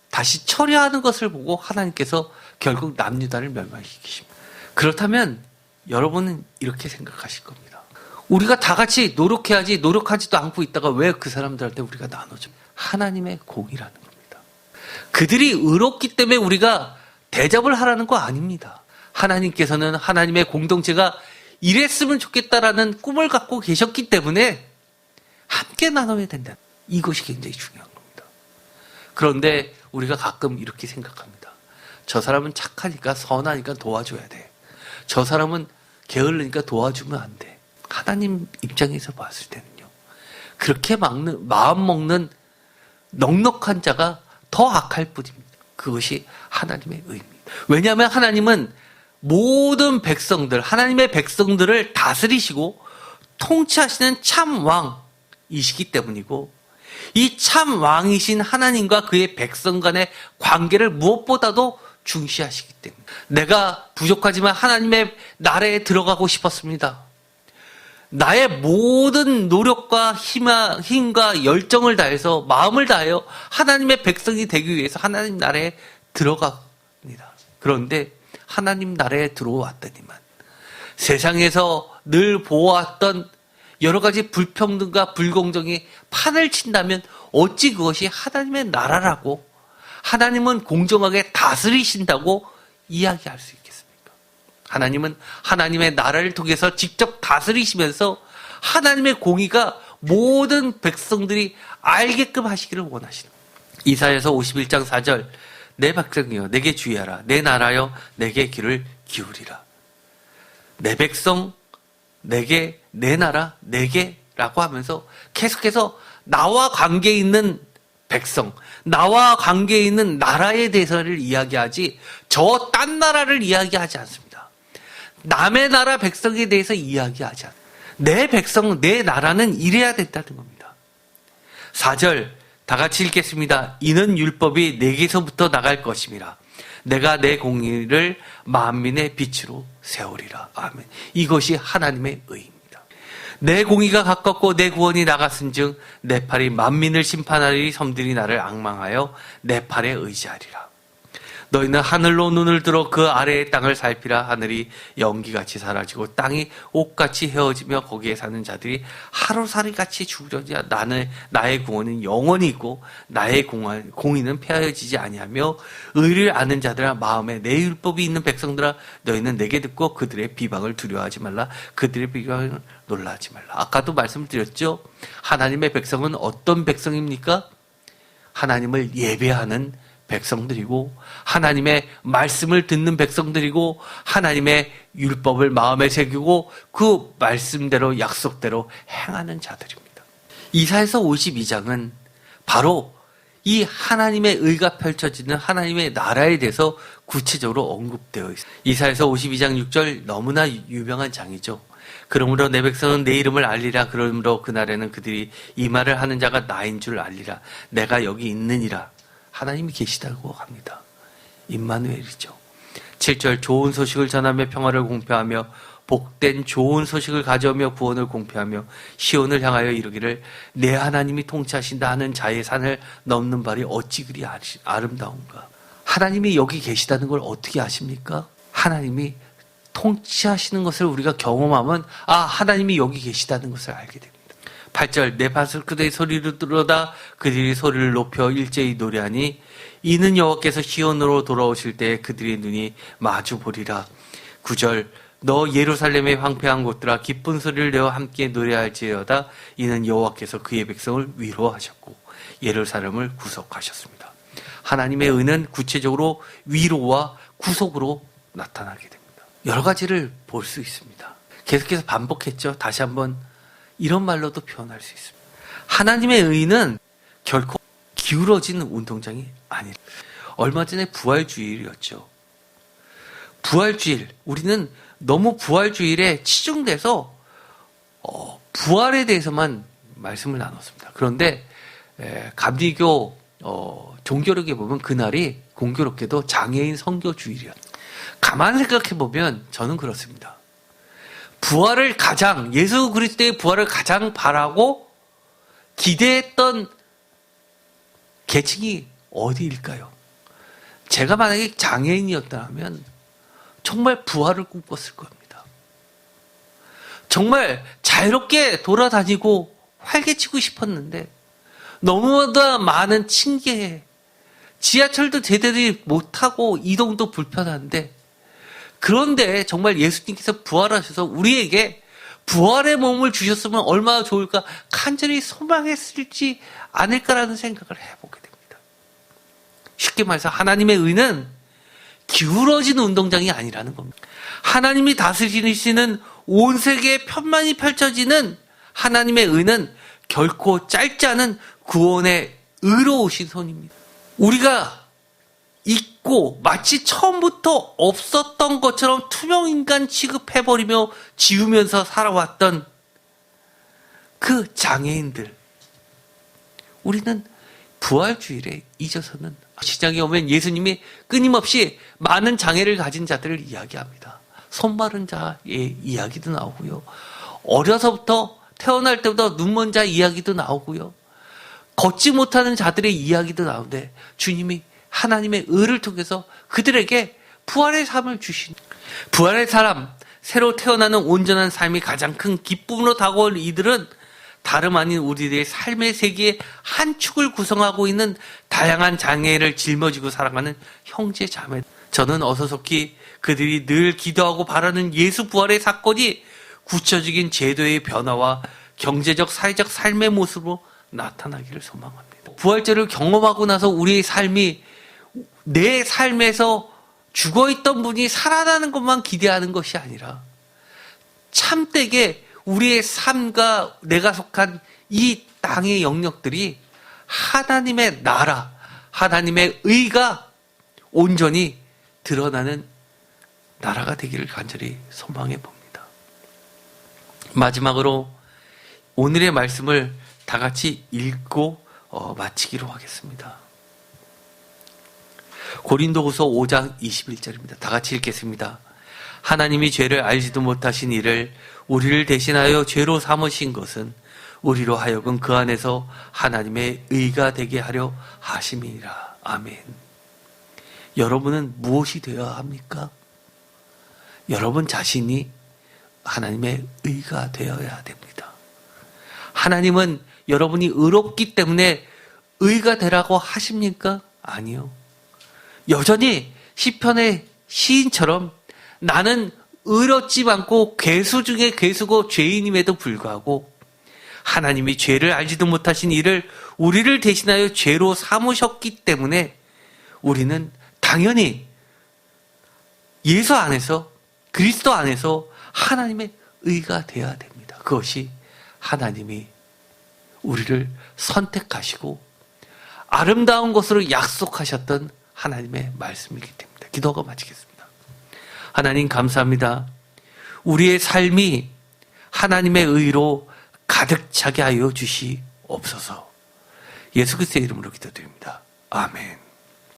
다시 처리하는 것을 보고 하나님께서 결국 남유다를 멸망시키십니다. 그렇다면 여러분은 이렇게 생각하실 겁니다. 우리가 다 같이 노력해야지 노력하지도 않고 있다가 왜 그 사람들한테 우리가 나눠줘? 하나님의 공이라는 겁니다. 그들이 의롭기 때문에 우리가 대접을 하라는 거 아닙니다. 하나님께서는 하나님의 공동체가 이랬으면 좋겠다라는 꿈을 갖고 계셨기 때문에 함께 나눠야 된다. 이것이 굉장히 중요한 겁니다. 그런데 우리가 가끔 이렇게 생각합니다. 저 사람은 착하니까 선하니까 도와줘야 돼. 저 사람은 게을르니까 도와주면 안 돼. 하나님 입장에서 봤을 때는요. 그렇게 마음 먹는 넉넉한 자가 더 악할 뿐입니다. 그것이 하나님의 의입니다. 왜냐하면 하나님은 모든 백성들, 하나님의 백성들을 다스리시고 통치하시는 참 왕이시기 때문이고 이 참 왕이신 하나님과 그의 백성 간의 관계를 무엇보다도 중시하시기 때문에 내가 부족하지만 하나님의 나라에 들어가고 싶었습니다. 나의 모든 노력과 힘과 열정을 다해서 마음을 다하여 하나님의 백성이 되기 위해서 하나님 나라에 들어갑니다. 그런데 하나님 나라에 들어왔더니만 세상에서 늘 보았던 여러 가지 불평등과 불공정이 판을 친다면 어찌 그것이 하나님의 나라라고 하나님은 공정하게 다스리신다고 이야기할 수 있겠습니까? 하나님은 하나님의 나라를 통해서 직접 다스리시면서 하나님의 공의가 모든 백성들이 알게끔 하시기를 원하시는 거예요. 이사야서 51장 4절 내 백성이여 내게 주의하라. 내 나라여 내게 귀를 기울이라. 내 백성 내게 내 나라 내게라고 하면서 계속해서 나와 관계 있는 백성, 나와 관계 있는 나라에 대해서를 이야기하지 저 딴 나라를 이야기하지 않습니다. 남의 나라 백성에 대해서 이야기하지 않습니다. 내 백성, 내 나라는 이래야 된다는 겁니다. 4절 다 같이 읽겠습니다. 이는 율법이 내게서부터 나갈 것임이라. 내가 내 공의를 만민의 빛으로 세우리라. 아멘. 이것이 하나님의 의입니다. 내 공의가 가깝고 내 구원이 나갔은즉 내 팔이 만민을 심판하리니 섬들이 나를 앙망하여 내 팔에 의지하리라. 너희는 하늘로 눈을 들어 그 아래의 땅을 살피라. 하늘이 연기같이 사라지고 땅이 옷같이 헤어지며 거기에 사는 자들이 하루살이같이 죽으려니와 나의 공원은 영원히 있고 나의 공의는 폐하여지지 아니하며 의를 아는 자들아 마음에 내 율법이 있는 백성들아 너희는 내게 듣고 그들의 비방을 두려워하지 말라. 그들의 비방을 놀라지 말라. 아까도 말씀드렸죠. 하나님의 백성은 어떤 백성입니까? 하나님을 예배하는 백성들이고 하나님의 말씀을 듣는 백성들이고 하나님의 율법을 마음에 새기고 그 말씀대로 약속대로 행하는 자들입니다. 이사야서 52장은 바로 이 하나님의 의가 펼쳐지는 하나님의 나라에 대해서 구체적으로 언급되어 있습니다. 이사야서 52장 6절 너무나 유명한 장이죠. 그러므로 내 백성은 내 이름을 알리라. 그러므로 그날에는 그들이 이 말을 하는 자가 나인 줄 알리라. 내가 여기 있느니라. 하나님이 계시다고 합니다. 임마누엘이죠. 7절 좋은 소식을 전하며 평화를 공표하며 복된 좋은 소식을 가져오며 구원을 공표하며 시온을 향하여 이르기를 내 하나님이 통치하신다 하는 자의 산을 넘는 발이 어찌 그리 아름다운가. 하나님이 여기 계시다는 걸 어떻게 아십니까? 하나님이 통치하시는 것을 우리가 경험하면 하나님이 여기 계시다는 것을 알게 됩니다. 8절 내 밭을 그들의 소리를 들어다 그들이 소리를 높여 일제히 노래하니 이는 여호와께서 시온으로 돌아오실 때 그들의 눈이 마주 보리라. 9절 너 예루살렘의 황폐한 곳들아 기쁜 소리를 내어 함께 노래할지어다. 이는 여호와께서 그의 백성을 위로하셨고 예루살렘을 구속하셨습니다. 하나님의 은은 구체적으로 위로와 구속으로 나타나게 됩니다. 여러 가지를 볼 수 있습니다. 계속해서 반복했죠. 다시 한번 이런 말로도 표현할 수 있습니다. 하나님의 의는 결코 기울어진 운동장이 아니라 얼마 전에 부활주일이었죠. 부활주일, 우리는 너무 부활주일에 치중돼서 부활에 대해서만 말씀을 나눴습니다. 그런데 감리교 종교력에 보면 그날이 공교롭게도 장애인 선교주일이었어요. 가만 생각해 보면 저는 그렇습니다. 부활을 예수 그리스도의 부활을 가장 바라고 기대했던 계층이 어디일까요? 제가 만약에 장애인이었다면 정말 부활을 꿈꿨을 겁니다. 정말 자유롭게 돌아다니고 활개치고 싶었는데 너무나 많은 징계에 지하철도 제대로 못하고 이동도 불편한데 그런데 정말 예수님께서 부활하셔서 우리에게 부활의 몸을 주셨으면 얼마나 좋을까 간절히 소망했을지 않을까라는 생각을 해보게 됩니다. 쉽게 말해서 하나님의 의는 기울어진 운동장이 아니라는 겁니다. 하나님이 다스리시는 온 세계에 편만이 펼쳐지는 하나님의 의는 결코 짧지 않은 구원의 의로우신 손입니다. 우리가 잊고 마치 처음부터 없었던 것처럼 투명인간 취급해버리며 지우면서 살아왔던 그 장애인들, 우리는 부활주일에 잊어서는 시장에 오면 예수님이 끊임없이 많은 장애를 가진 자들을 이야기합니다. 손마른 자의 이야기도 나오고요. 어려서부터 태어날 때부터 눈먼 자 이야기도 나오고요. 걷지 못하는 자들의 이야기도 나오는데 주님이 하나님의 의를 통해서 그들에게 부활의 삶을 주신 부활의 사람, 새로 태어나는 온전한 삶이 가장 큰 기쁨으로 다가올 이들은 다름 아닌 우리들의 삶의 세계의 한 축을 구성하고 있는 다양한 장애를 짊어지고 살아가는 형제 자매. 저는 어서속히 그들이 늘 기도하고 바라는 예수 부활의 사건이 구체적인 제도의 변화와 경제적, 사회적 삶의 모습으로 나타나기를 소망합니다. 부활절을 경험하고 나서 우리의 삶이 내 삶에서 죽어있던 분이 살아나는 것만 기대하는 것이 아니라 참되게 우리의 삶과 내가 속한 이 땅의 영역들이 하나님의 나라, 하나님의 의가 온전히 드러나는 나라가 되기를 간절히 소망해 봅니다. 마지막으로 오늘의 말씀을 다 같이 읽고 마치기로 하겠습니다. 고린도후서 5장 21절입니다. 다 같이 읽겠습니다. 하나님이 죄를 알지도 못하신 이를 우리를 대신하여 죄로 삼으신 것은 우리로 하여금 그 안에서 하나님의 의가 되게 하려 하심이니라. 아멘. 여러분은 무엇이 되어야 합니까? 여러분 자신이 하나님의 의가 되어야 됩니다. 하나님은 여러분이 의롭기 때문에 의가 되라고 하십니까? 아니요. 여전히 시편의 시인처럼 나는 의롭지 않고 괴수 중에 괴수고 죄인임에도 불구하고 하나님이 죄를 알지도 못하신 이를 우리를 대신하여 죄로 삼으셨기 때문에 우리는 당연히 예수 안에서 그리스도 안에서 하나님의 의가 되어야 됩니다. 그것이 하나님이 우리를 선택하시고 아름다운 것으로 약속하셨던 하나님의 말씀이기 때문입니다. 기도가 마치겠습니다. 하나님 감사합니다. 우리의 삶이 하나님의 의로 가득 차게 하여 주시옵소서. 예수 그리스도의 이름으로 기도드립니다. 아멘.